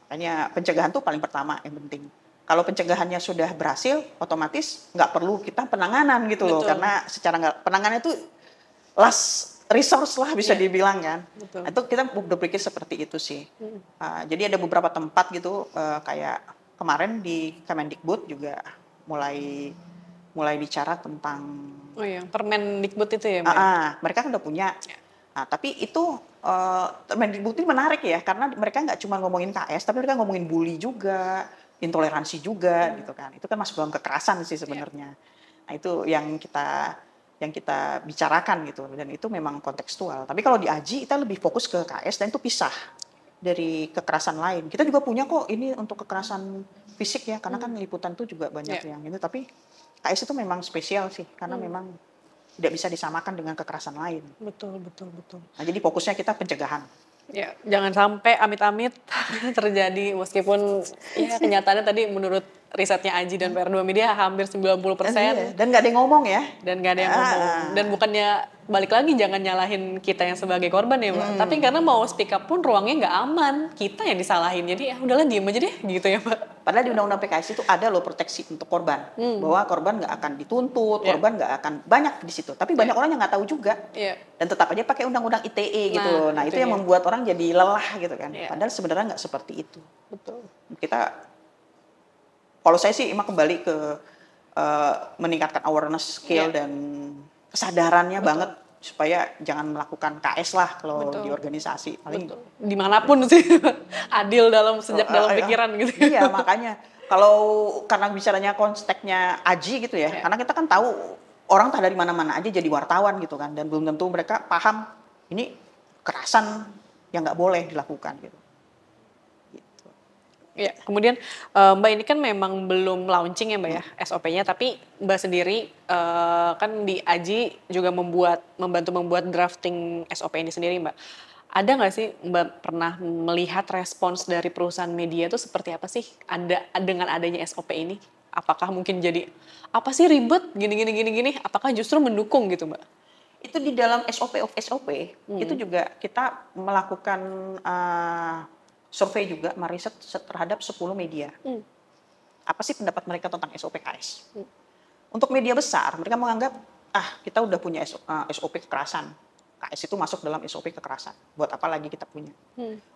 Makanya pencegahan tuh paling pertama yang penting. Kalau pencegahannya sudah berhasil, otomatis nggak perlu kita penanganan gitu loh, karena secara penanganan itu last resource lah bisa dibilang kan. Itu kita berpikir seperti itu sih. Jadi ada beberapa tempat gitu kayak kemarin di Kemendikbud juga mulai bicara tentang Permendikbud itu ya, Mbak? mereka kan udah punya. Tapi itu Kemendikbud ini menarik ya, karena mereka nggak cuma ngomongin KS, tapi mereka ngomongin bully juga, intoleransi juga gitu kan. Itu kan masuk dalam kekerasan sih sebenarnya. Nah, itu yang kita bicarakan gitu, dan itu memang kontekstual. Tapi kalau di AJI kita lebih fokus ke KS dan itu pisah dari kekerasan lain. Kita juga punya kok ini untuk kekerasan fisik ya, karena kan liputan tuh juga banyak yang itu. Tapi KS itu memang spesial sih, karena memang tidak bisa disamakan dengan kekerasan lain. Betul. Nah, jadi fokusnya kita pencegahan. Ya, jangan sampai amit-amit terjadi, meskipun ya kenyataannya tadi menurut risetnya Aji dan PR2 Media hampir 90%. Dan nggak ada yang ngomong ya. Dan nggak ada yang ngomong. Dan bukannya balik lagi jangan nyalahin kita yang sebagai korban ya Mbak. Tapi karena mau speak up pun ruangnya nggak aman. Kita yang disalahin. Jadi ya udahlah diem aja deh gitu ya Mbak. Padahal di Undang-Undang PKS itu ada loh proteksi untuk korban. Bahwa korban nggak akan dituntut, korban nggak akan banyak di situ. Tapi banyak orang yang nggak tahu juga. Dan tetap aja pakai Undang-Undang ITE gitu loh. Nah itu yang membuat orang jadi lelah gitu kan. Padahal sebenarnya nggak seperti itu. Betul. Kalau saya sih emang kembali ke meningkatkan awareness skill dan kesadarannya banget, supaya jangan melakukan KS lah kalau di organisasi. Paling dimanapun sih adil dalam pikiran gitu. Iya, makanya karena bicaranya konteksnya Aji gitu ya, karena kita kan tahu orang tak dari mana-mana aja jadi wartawan gitu kan, dan belum tentu mereka paham ini kekerasan yang nggak boleh dilakukan gitu. Ya, kemudian Mbak ini kan memang belum launching ya Mbak ya SOP-nya, tapi Mbak sendiri kan di Aji juga membantu membuat drafting SOP ini sendiri Mbak. Ada nggak sih Mbak pernah melihat respons dari perusahaan media itu seperti apa sih dengan adanya SOP ini? Apakah mungkin jadi apa sih ribet gini? Apakah justru mendukung gitu Mbak? Itu di dalam SOP of SOP itu juga kita melakukan survei juga, meriset terhadap 10 media. Apa sih pendapat mereka tentang SOP KS? Untuk media besar, mereka menganggap, kita udah punya SOP kekerasan. KS itu masuk dalam SOP kekerasan. Buat apa lagi kita punya?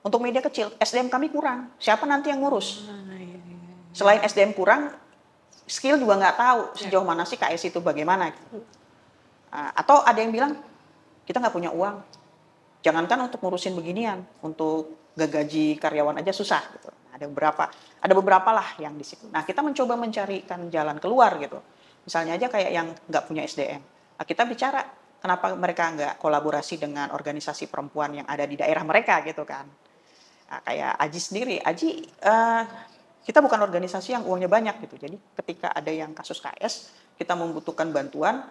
Untuk media kecil, SDM kami kurang. Siapa nanti yang ngurus? Selain SDM kurang, skill juga nggak tahu sejauh mana sih KS itu bagaimana. Atau ada yang bilang, kita nggak punya uang. Jangankan untuk ngurusin beginian, untuk gaji karyawan aja susah gitu. Ada beberapa lah yang di situ. Nah, kita mencoba mencarikan jalan keluar gitu. Misalnya aja kayak yang nggak punya SDM. Nah, kita bicara kenapa mereka nggak kolaborasi dengan organisasi perempuan yang ada di daerah mereka gitu kan. Nah, kayak Aji sendiri, kita bukan organisasi yang uangnya banyak gitu. Jadi ketika ada yang kasus KS, kita membutuhkan bantuan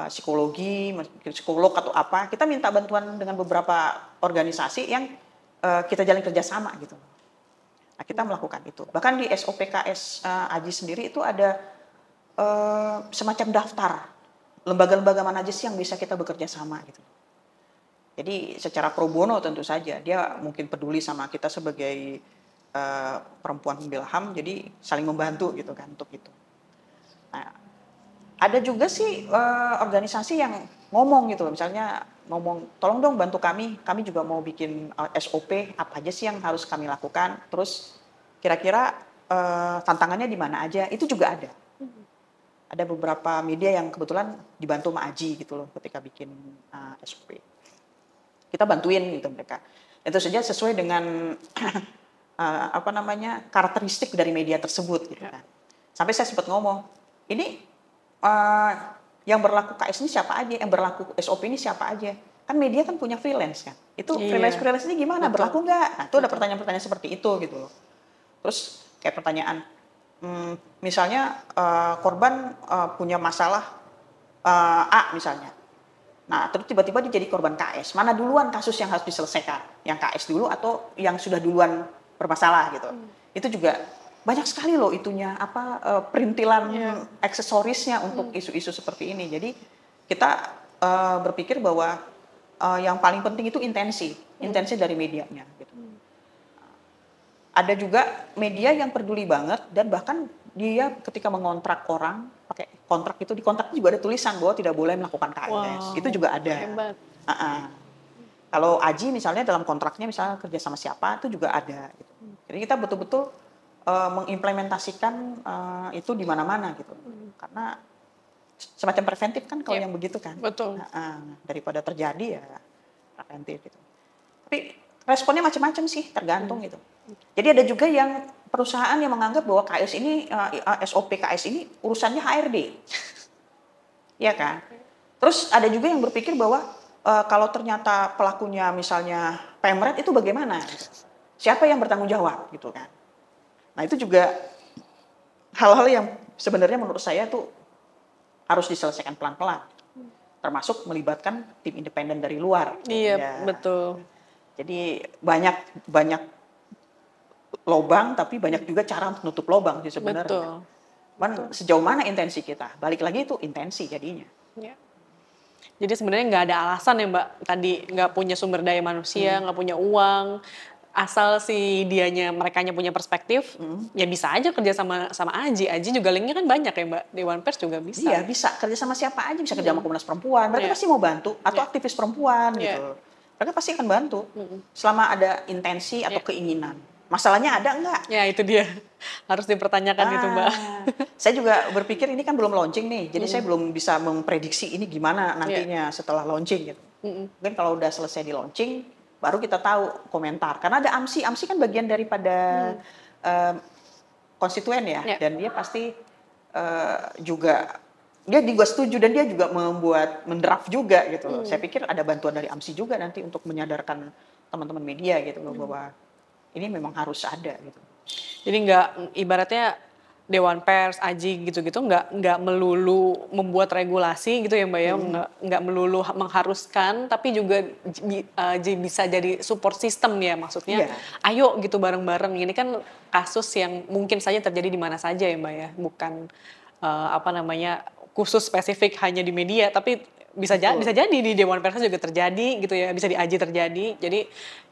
psikologi, psikolog atau apa, kita minta bantuan dengan beberapa organisasi yang kita jalin kerjasama gitu. Nah, kita melakukan itu. Bahkan di SOPKS Aji sendiri itu ada semacam daftar lembaga-lembaga mana aja sih yang bisa kita bekerja sama gitu. Jadi secara pro bono tentu saja dia mungkin peduli sama kita sebagai perempuan pembela HAM, jadi saling membantu gitu kan untuk itu. Nah, ada juga sih organisasi yang ngomong gitu, misalnya ngomong, tolong dong bantu kami juga mau bikin SOP, apa aja sih yang harus kami lakukan, terus kira-kira tantangannya di mana aja, itu juga ada. Ada beberapa media yang kebetulan dibantu sama Aji gitu loh ketika bikin SOP. Kita bantuin gitu mereka. Itu saja sesuai dengan karakteristik dari media tersebut gitu kan. Sampai saya sempat ngomong, ini yang berlaku KS ini siapa aja, yang berlaku SOP ini siapa aja. kan media kan punya freelance kan. Itu Iya. freelance ini gimana? Betul. Berlaku nggak? Nah, itu ada pertanyaan-pertanyaan seperti itu gitu loh. Terus kayak pertanyaan, misalnya korban punya masalah A misalnya. Nah, terus tiba-tiba dia jadi korban KS. Mana duluan kasus yang harus diselesaikan? Yang KS dulu atau yang sudah duluan bermasalah gitu? Itu juga banyak sekali loh itunya perintilan aksesorisnya untuk isu-isu seperti ini. Jadi kita berpikir bahwa yang paling penting itu intensi dari medianya. Gitu. Ada juga media yang peduli banget dan bahkan dia ketika mengontrak orang pakai kontrak itu di kontrak juga ada tulisan bahwa tidak boleh melakukan KS. Itu juga ada. Hebat. Kalau Aji misalnya dalam kontraknya misalnya kerja sama siapa itu juga ada. Gitu. Jadi kita betul-betul mengimplementasikan itu di mana-mana gitu. Karena semacam preventif kan kalau yang begitu kan. Betul. Daripada terjadi ya preventif gitu. Tapi responnya macam-macam sih tergantung gitu. Jadi ada juga yang perusahaan yang menganggap bahwa KS ini SOP KS ini urusannya HRD. Iya kan? Terus ada juga yang berpikir bahwa kalau ternyata pelakunya misalnya Pemret itu bagaimana? Siapa yang bertanggung jawab gitu kan? Nah, itu juga hal-hal yang sebenarnya menurut saya tuh harus diselesaikan pelan-pelan. Termasuk melibatkan tim independen dari luar. Iya, ya. betul. Jadi banyak lobang tapi banyak juga cara untuk nutup lobang sih sebenarnya. Betul. Cuman sejauh mana intensi kita? Balik lagi itu intensi jadinya. Ya. Jadi sebenarnya nggak ada alasan ya Mbak, tadi nggak punya sumber daya manusia, nggak punya uang, asal si merekanya punya perspektif, ya bisa aja kerja sama Aji juga linknya kan banyak ya Mbak, Dewan Pers juga bisa. Iya bisa, kerja sama siapa aja, bisa kerja sama Komnas Perempuan, mereka pasti mau bantu, atau aktivis perempuan gitu. Mereka pasti akan bantu, selama ada intensi atau keinginan. Masalahnya ada enggak? Ya itu dia, harus dipertanyakan itu Mbak. Saya juga berpikir ini kan belum launching nih, jadi saya belum bisa memprediksi ini gimana nantinya setelah launching gitu. Mungkin kalau udah selesai di launching, baru kita tahu komentar. Karena ada AMSI kan bagian daripada konstituen ya, dan dia pasti juga dia setuju dan dia juga mendraft juga gitu loh. Saya pikir ada bantuan dari AMSI juga nanti untuk menyadarkan teman-teman media gitu loh bahwa ini memang harus ada gitu. Jadi nggak ibaratnya Dewan Pers, Aji gitu-gitu nggak melulu membuat regulasi gitu ya Mbak ya, nggak melulu mengharuskan, tapi juga bisa jadi support system ya maksudnya. Ayo gitu bareng-bareng. Ini kan kasus yang mungkin saja terjadi di mana saja ya Mbak ya, bukan khusus spesifik hanya di media, tapi bisa jadi di Dewan Pers juga terjadi gitu ya, bisa di Aji terjadi. Jadi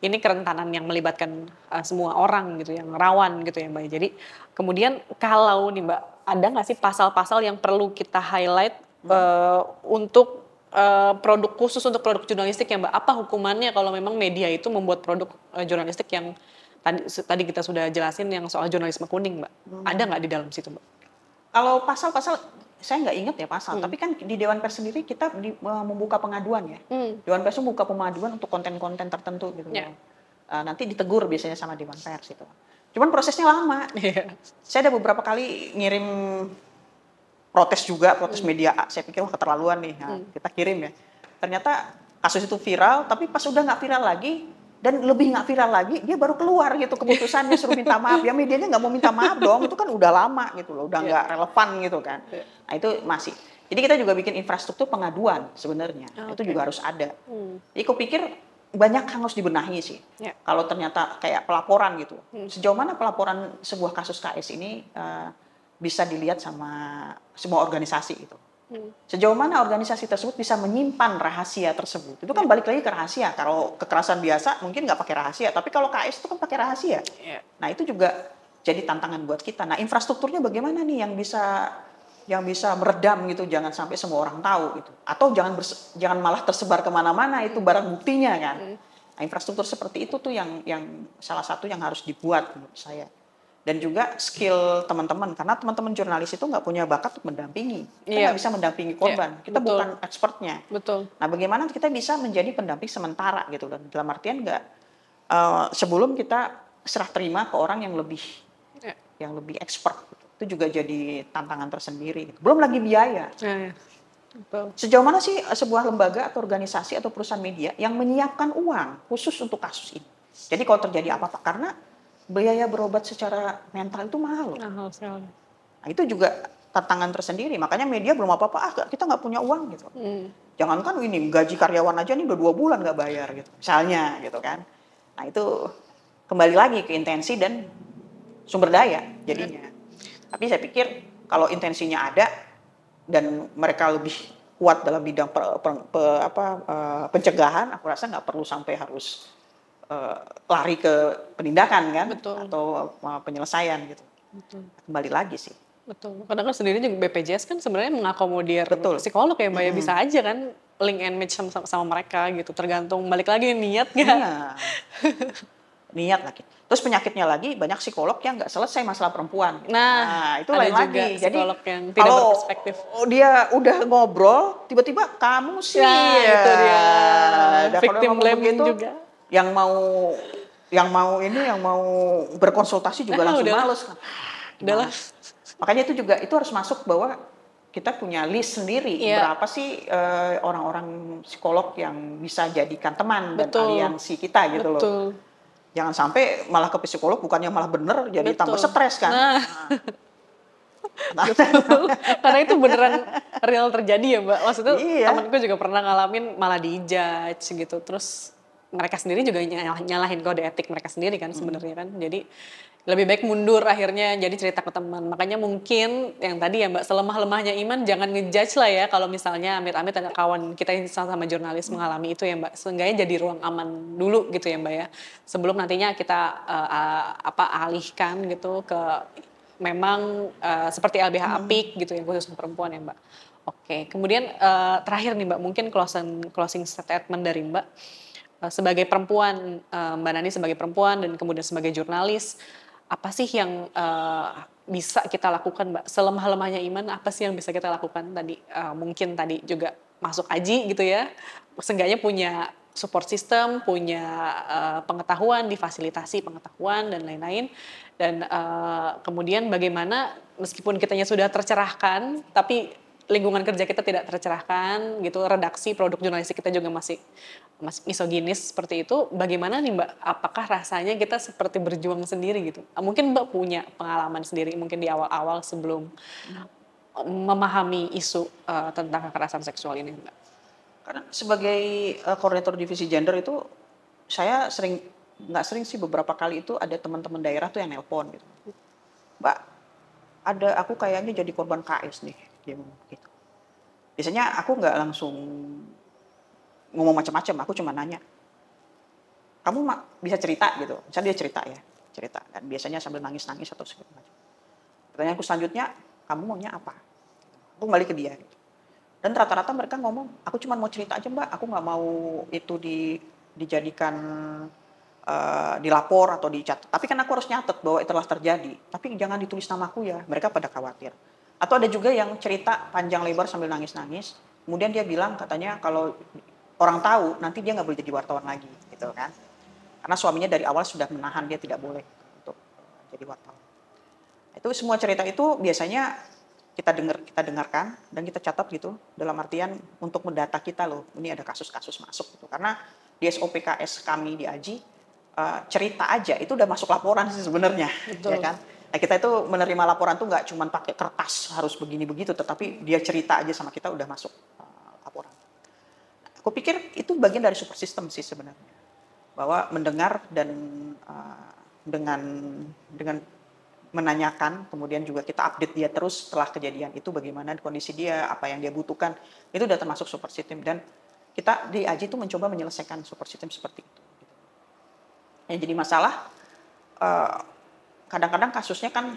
ini kerentanan yang melibatkan semua orang gitu, yang rawan gitu ya Mbak. Jadi kemudian kalau nih Mbak, ada nggak sih pasal-pasal yang perlu kita highlight untuk produk khusus untuk produk jurnalistik ya Mbak? Apa hukumannya kalau memang media itu membuat produk jurnalistik yang tadi kita sudah jelasin yang soal jurnalisme kuning Mbak? Ada nggak di dalam situ Mbak? Kalau pasal-pasal saya nggak ingat ya pasal, tapi kan di Dewan Pers sendiri kita membuka pengaduan ya. Dewan Pers membuka pengaduan untuk konten-konten tertentu gitu. Nanti ditegur biasanya sama Dewan Pers itu. Cuman prosesnya lama. Saya ada beberapa kali ngirim protes media A. Saya pikir wah keterlaluan nih, kita kirim ya. Ternyata kasus itu viral, tapi pas udah nggak viral lagi, dan lebih nggak viral lagi, dia baru keluar gitu keputusannya suruh minta maaf. Ya medianya nggak mau minta maaf dong, itu kan udah lama gitu loh, udah nggak relevan gitu kan. Nah itu masih. Jadi kita juga bikin infrastruktur pengaduan sebenarnya, itu juga harus ada. Jadi aku pikir banyak yang harus dibenahi sih. Kalau ternyata kayak pelaporan gitu, sejauh mana pelaporan sebuah kasus KS ini bisa dilihat sama semua organisasi itu. Sejauh mana organisasi tersebut bisa menyimpan rahasia tersebut. Itu kan balik lagi ke rahasia. Kalau kekerasan biasa mungkin nggak pakai rahasia, tapi kalau KS itu kan pakai rahasia. Nah itu juga jadi tantangan buat kita. Nah infrastrukturnya bagaimana nih yang bisa meredam gitu, jangan sampai semua orang tahu gitu. Atau jangan malah tersebar kemana-mana itu barang buktinya kan. Nah infrastruktur seperti itu tuh yang salah satu yang harus dibuat menurut saya. Dan juga skill teman-teman, karena teman-teman jurnalis itu nggak punya bakat untuk mendampingi. Kita nggak bisa mendampingi korban, kita bukan expertnya. Nah bagaimana kita bisa menjadi pendamping sementara gitu, dan dalam artian sebelum kita serah terima ke orang yang lebih expert. Itu juga jadi tantangan tersendiri. Belum lagi biaya. Betul. Sejauh mana sih sebuah lembaga atau organisasi atau perusahaan media yang menyiapkan uang khusus untuk kasus ini? Jadi kalau terjadi apa-apa, karena biaya berobat secara mental itu mahal loh. Mahal sekali. Nah, itu juga tantangan tersendiri. Makanya media belum apa-apa, kita nggak punya uang gitu. Jangankan ini, gaji karyawan aja nih udah 2 bulan nggak bayar gitu. Misalnya gitu kan. Nah itu kembali lagi ke intensi dan sumber daya jadinya. Tapi saya pikir kalau intensinya ada dan mereka lebih kuat dalam bidang pencegahan, aku rasa nggak perlu sampai harus lari ke penindakan kan. Betul. Atau penyelesaian gitu. Betul. Kembali lagi sih. Betul. Kadang kan sendiri juga BPJS kan sebenarnya mengakomodir Betul. psikolog ya Mbak ya, bisa aja kan link and match sama mereka gitu, tergantung balik lagi niat nggak? Iya. Niat lagi. Terus penyakitnya lagi banyak psikolog yang nggak selesai masalah perempuan. Nah, itu ada lain juga lagi. Jadi psikolog yang tidak kalau berperspektif. dia udah ngobrol, tiba-tiba kamu sih. Ya, itu dia. Kalau Victim ngomong blaming begitu, juga. yang mau berkonsultasi juga langsung udahlah. males kan. Udahlah. Makanya itu harus masuk bahwa kita punya list sendiri berapa sih orang-orang psikolog yang bisa jadikan teman dan aliansi kita gitu loh. Jangan sampai malah ke psikolog bukannya malah bener jadi tambah stres kan. Betul. Karena itu beneran real terjadi ya Mbak. Maksudnya temanku juga pernah ngalamin malah di-judge gitu. Terus mereka sendiri juga nyalahin kode etik mereka sendiri kan sebenarnya kan. Jadi lebih baik mundur akhirnya jadi cerita ke teman. Makanya mungkin yang tadi ya Mbak, selemah-lemahnya iman jangan ngejudge lah ya kalau misalnya amit-amit ada kawan kita yang sama jurnalis mengalami itu ya Mbak. Seenggaknya jadi ruang aman dulu gitu ya Mbak ya. Sebelum nantinya kita alihkan gitu ke memang seperti LBH Apik gitu yang khusus untuk perempuan ya Mbak. Oke, kemudian terakhir nih Mbak, mungkin closing statement dari Mbak sebagai perempuan, Mbak Nani sebagai perempuan dan kemudian sebagai jurnalis, apa sih yang bisa kita lakukan Mbak? Selemah-lemahnya iman, apa sih yang bisa kita lakukan tadi? Mungkin tadi juga masuk aji gitu ya, seenggaknya punya support system, punya pengetahuan, difasilitasi pengetahuan dan lain-lain. Dan kemudian bagaimana meskipun kitanya sudah tercerahkan, tapi lingkungan kerja kita tidak tercerahkan gitu, redaksi produk jurnalistik kita juga masih misoginis seperti itu. Bagaimana nih Mbak, apakah rasanya kita seperti berjuang sendiri gitu? Mungkin Mbak punya pengalaman sendiri mungkin di awal-awal sebelum memahami isu tentang kekerasan seksual ini Mbak. Karena sebagai koordinator divisi gender itu saya nggak sering sih, beberapa kali itu ada teman-teman daerah tuh yang nelpon gitu. Mbak, aku kayaknya jadi korban KS nih. Gitu. Biasanya aku nggak langsung ngomong macam-macam, aku cuma nanya, kamu bisa cerita gitu, misalnya dia cerita, dan biasanya sambil nangis-nangis atau segala macam. Pertanyaanku selanjutnya, kamu maunya apa? Aku kembali ke dia. Gitu. Dan rata-rata mereka ngomong, aku cuma mau cerita aja Mbak, aku nggak mau itu dijadikan dilapor atau dicatat. Tapi kan aku harus nyatet bahwa itu telah terjadi. Tapi jangan ditulis namaku ya, mereka pada khawatir. Atau ada juga yang cerita panjang lebar sambil nangis-nangis. Kemudian dia bilang katanya kalau orang tahu nanti dia nggak boleh jadi wartawan lagi, gitu kan? Karena suaminya dari awal sudah menahan dia tidak boleh untuk jadi wartawan. Itu semua cerita itu biasanya kita dengarkan dan kita catat gitu. Dalam artian untuk mendata kita loh, ini ada kasus-kasus masuk gitu. Karena di SOPKS kami di AJI cerita aja itu udah masuk laporan sih sebenarnya, ya kan? Nah, kita itu menerima laporan tuh nggak cuma pakai kertas harus begini begitu, tetapi dia cerita aja sama kita udah masuk laporan. Aku pikir itu bagian dari super system sih sebenarnya, bahwa mendengar dan dengan menanyakan, kemudian juga kita update dia terus setelah kejadian itu bagaimana kondisi dia, apa yang dia butuhkan, itu udah termasuk super system. Dan kita di AJI itu mencoba menyelesaikan super system seperti itu. Yang jadi masalah kadang-kadang kasusnya kan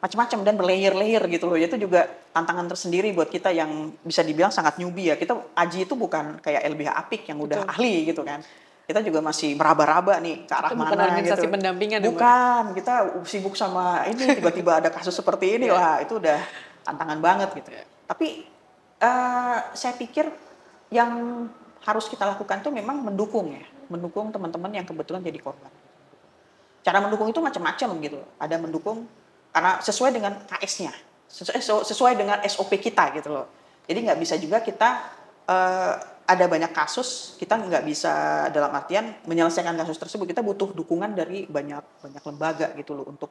macam-macam dan berlayer-layer gitu loh. Itu juga tantangan tersendiri buat kita yang bisa dibilang sangat newbie ya. Kita AJI itu bukan kayak LBH Apik yang udah ahli gitu kan. Kita juga masih meraba-raba nih ke arah mana gitu. Bukan organisasi pendampingan. Bukan, kita sibuk sama ini, tiba-tiba ada kasus seperti ini lah. Itu udah tantangan banget gitu. Tapi saya pikir yang harus kita lakukan tuh memang mendukung ya. Mendukung teman-teman yang kebetulan jadi korban. Cara mendukung itu macam-macam gitu. Ada mendukung karena sesuai dengan KS-nya, sesuai dengan SOP kita gitu loh. Jadi nggak bisa juga kita ada banyak kasus, kita nggak bisa dalam artian menyelesaikan kasus tersebut. Kita butuh dukungan dari banyak lembaga gitu loh untuk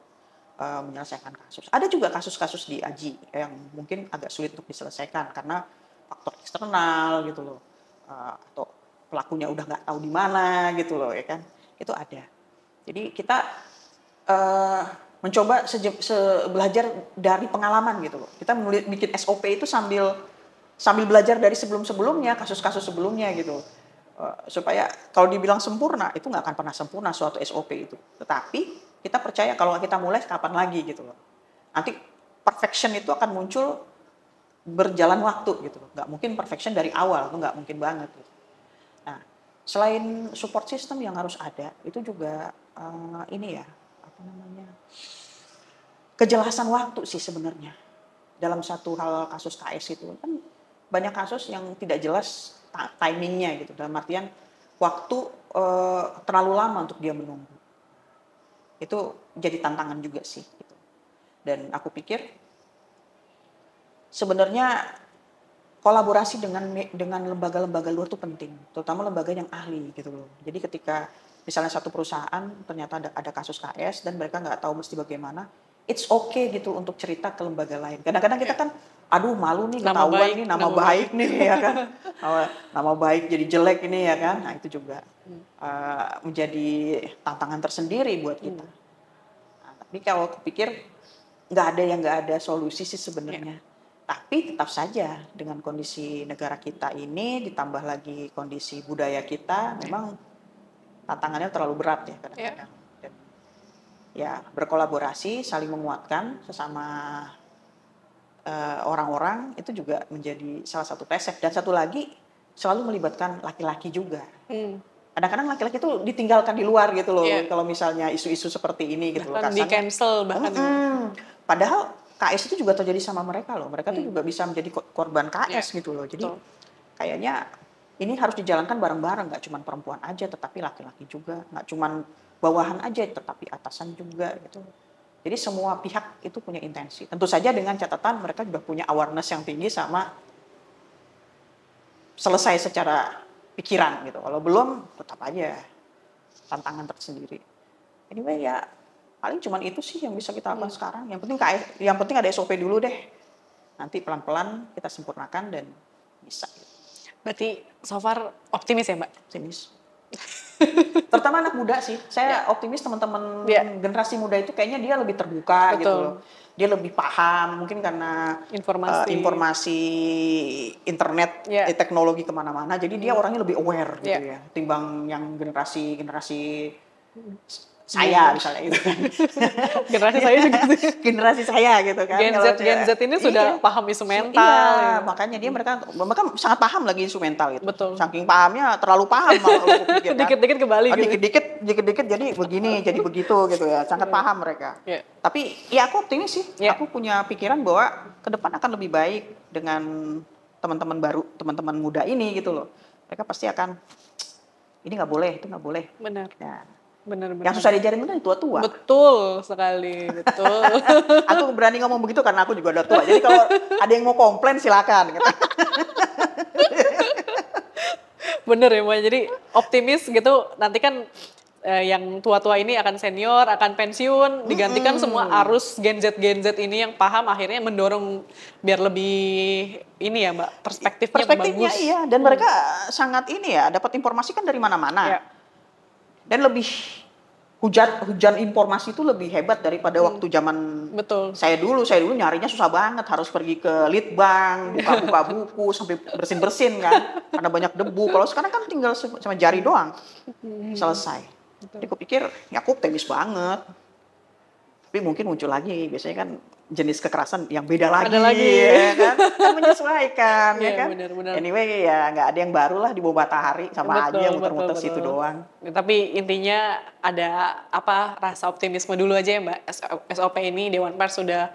menyelesaikan kasus. Ada juga kasus-kasus di AJI yang mungkin agak sulit untuk diselesaikan karena faktor eksternal gitu loh, atau pelakunya udah nggak tahu di mana gitu loh ya kan, itu ada. Jadi kita mencoba belajar dari pengalaman gitu loh. Kita bikin SOP itu sambil belajar dari sebelumnya, kasus-kasus sebelumnya gitu. Supaya kalau dibilang sempurna, itu nggak akan pernah sempurna suatu SOP itu. Tetapi kita percaya kalau kita mulai kapan lagi gitu loh. Nanti perfection itu akan muncul berjalan waktu gitu loh. Nggak mungkin perfection dari awal, itu nggak mungkin banget gitu. Nah, selain support system yang harus ada, itu juga ini ya, apa namanya, kejelasan waktu sih sebenarnya. Dalam satu hal kasus KS itu kan banyak kasus yang tidak jelas timingnya gitu. Dalam artian waktu terlalu lama untuk dia menunggu. Itu jadi tantangan juga sih. Gitu. Dan aku pikir sebenarnya kolaborasi dengan lembaga-lembaga luar itu penting, terutama lembaga yang ahli gitu loh. Jadi ketika misalnya satu perusahaan ternyata ada kasus KS dan mereka nggak tahu mesti bagaimana, it's okay gitu untuk cerita ke lembaga lain. Kadang-kadang kita kan, aduh malu nih ketahuan nih nama baik nih ya kan, nama baik jadi jelek ini ya kan. Nah itu juga menjadi tantangan tersendiri buat kita. Nah, tapi kalau kepikir nggak ada solusi sih sebenarnya. Tapi tetap saja dengan kondisi negara kita ini ditambah lagi kondisi budaya kita, memang tantangannya terlalu berat ya kadang-kadang. Dan ya berkolaborasi, saling menguatkan sesama orang-orang itu juga menjadi salah satu tesek. Dan satu lagi selalu melibatkan laki-laki juga. Kadang-kadang laki-laki itu ditinggalkan di luar gitu loh. Kalau misalnya isu-isu seperti ini gitu bahkan loh. Di cancel bahkan. Padahal KS itu juga terjadi sama mereka loh. Mereka tuh juga bisa menjadi korban KS gitu loh. Jadi kayaknya ini harus dijalankan bareng-bareng. Nggak cuma perempuan aja, tetapi laki-laki juga. Nggak cuma bawahan aja, tetapi atasan juga gitu. Jadi semua pihak itu punya intensi. Tentu saja dengan catatan mereka juga punya awareness yang tinggi sama selesai secara pikiran gitu. Kalau belum, tetap aja tantangan tersendiri. Anyway ya, paling cuman itu sih yang bisa kita lakukan sekarang. Yang penting ada SOP dulu deh. Nanti pelan-pelan kita sempurnakan dan bisa. Berarti so far optimis ya Mbak? Optimis. Terutama anak muda sih. Saya optimis teman-teman generasi muda itu kayaknya dia lebih terbuka gitu loh. Dia lebih paham mungkin karena informasi internet, teknologi kemana-mana. Jadi dia orangnya lebih aware gitu ya. Timbang yang generasi saya misalnya itu kan. Generasi saya juga generasi saya gitu kan. Gen Z ini sudah paham isu mental. Iya, makanya mereka sangat paham lagi isu mental gitu. Betul. Saking pahamnya terlalu paham malah pikir, dikit-dikit kembali gitu. Dikit-dikit jadi begini, jadi begitu gitu ya. Sangat paham mereka. Tapi ya aku optimis sih. Aku punya pikiran bahwa ke depan akan lebih baik dengan teman-teman baru, teman-teman muda ini gitu loh. Mereka pasti akan ini nggak boleh, itu nggak boleh. Benar. Nah, benar. Yang susah diajarin benar tua-tua. Betul sekali, betul. Aku berani ngomong begitu karena aku juga udah tua. Jadi kalau ada yang mau komplain silakan. Gitu. Bener ya Mbak. Jadi optimis gitu. Nanti kan yang tua-tua ini akan senior, akan pensiun, digantikan semua arus Gen Z ini yang paham akhirnya mendorong biar lebih ini ya Mbak perspektifnya bagus. Iya. Dan mereka sangat ini ya dapat informasi kan dari mana-mana. Dan lebih hujan informasi itu lebih hebat daripada waktu zaman saya dulu nyarinya susah banget, harus pergi ke Litbang, buka-buka buku sampai bersin-bersin kan karena banyak debu. Kalau sekarang kan tinggal sama jari doang selesai. Jadi aku pikir ya aku optimis banget. Tapi mungkin muncul lagi, biasanya kan jenis kekerasan yang beda lagi. Ada lagi. Ya kan? Kan menyesuaikan, ya kan? Benar. Anyway, ya nggak ada yang baru lah di bawah matahari, sama aja muter-muter situ doang. Tapi intinya ada rasa optimisme dulu aja ya Mbak. SOP ini Dewan Pers sudah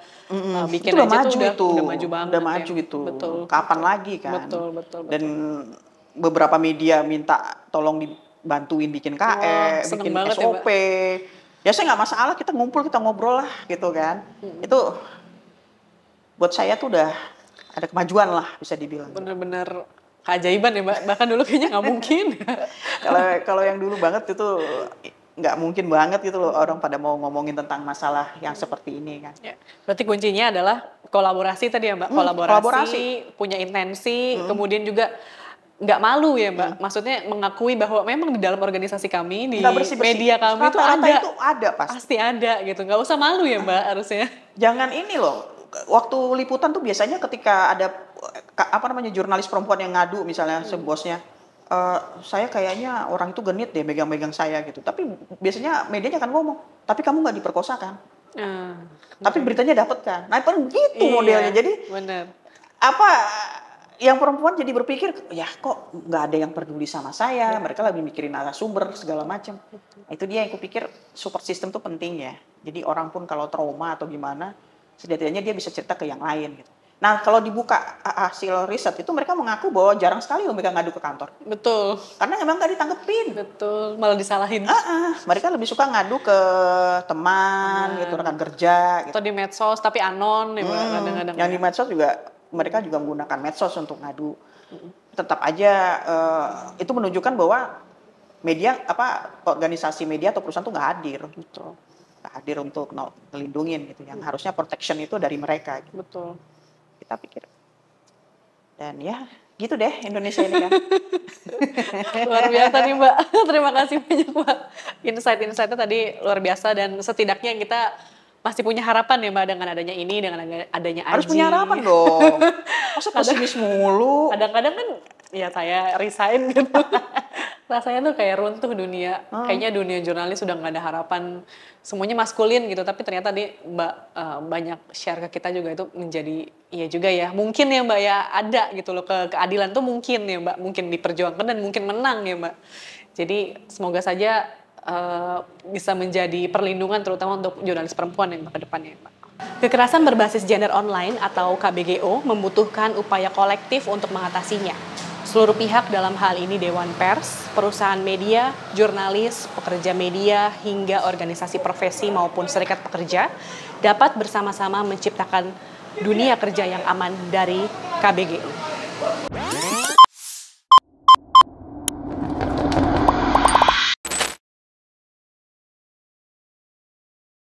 bikin itu aja udah maju banget. Udah maju itu. Betul. Kapan lagi kan? Betul. Dan beberapa media minta tolong dibantuin bikin KE, bikin SOP. Ya saya nggak masalah, kita ngumpul, kita ngobrol lah gitu kan. Itu buat saya tuh udah ada kemajuan lah bisa dibilang. Bener-bener keajaiban ya Mbak, bahkan dulu kayaknya nggak mungkin. Kalau yang dulu banget itu nggak mungkin banget gitu loh orang pada mau ngomongin tentang masalah yang seperti ini kan. Ya, berarti kuncinya adalah kolaborasi tadi ya Mbak, kolaborasi, punya intensi, kemudian juga nggak malu ya Mbak, maksudnya mengakui bahwa memang di dalam organisasi kami, di media kami itu ada pasti ada gitu, nggak usah malu ya Mbak harusnya. Jangan ini loh, waktu liputan tuh biasanya ketika ada jurnalis perempuan yang ngadu misalnya bosnya, saya kayaknya orang itu genit deh megang-megang saya gitu, tapi biasanya medianya akan ngomong, tapi kamu nggak diperkosa kan? Tapi beritanya dapet kan? Nah itu begitu modelnya, jadi bener. Yang perempuan jadi berpikir, ya kok nggak ada yang peduli sama saya, mereka lebih mikirin narasumber segala macam. Itu dia yang kupikir support system tuh penting ya. Jadi orang pun kalau trauma atau gimana, setidaknya dia bisa cerita ke yang lain gitu. Nah kalau dibuka hasil riset itu mereka mengaku bahwa jarang sekali mereka ngadu ke kantor. Betul. Karena emang nggak ditanggepin. Betul, malah disalahin. Mereka lebih suka ngadu ke teman, gitu, rekan kerja. Gitu. Atau di medsos, tapi anon ya kadang-kadang. Yang di medsos juga mereka juga menggunakan medsos untuk ngadu. Tetap aja itu menunjukkan bahwa media organisasi media atau perusahaan tuh nggak hadir. Betul. Nggak hadir untuk ngelindungin gitu. Yang harusnya protection itu dari mereka. Gitu. Betul. Kita pikir. Dan ya gitu deh Indonesia ini kan. Luar biasa nih Mbak. Terima kasih banyak Mbak. Insight-insightnya tadi luar biasa dan setidaknya kita masih punya harapan ya Mbak dengan adanya ini, dengan adanya Aji. Harus punya harapan dong. Masa pesimis mulu? Kadang-kadang kan ya saya resign gitu. Rasanya tuh kayak runtuh dunia. Kayaknya dunia jurnalis sudah nggak ada harapan. Semuanya maskulin gitu. Tapi ternyata Mbak banyak share ke kita juga itu menjadi iya juga ya. Mungkin ya Mbak ya ada gitu loh keadilan tuh mungkin ya Mbak. Mungkin diperjuangkan dan mungkin menang ya Mbak. Jadi semoga saja bisa menjadi perlindungan terutama untuk jurnalis perempuan yang ke depannya Mbak. Kekerasan berbasis gender online atau KBGO membutuhkan upaya kolektif untuk mengatasinya. Seluruh pihak dalam hal ini Dewan Pers, perusahaan media, jurnalis, pekerja media, hingga organisasi profesi maupun serikat pekerja dapat bersama-sama menciptakan dunia kerja yang aman dari KBGO.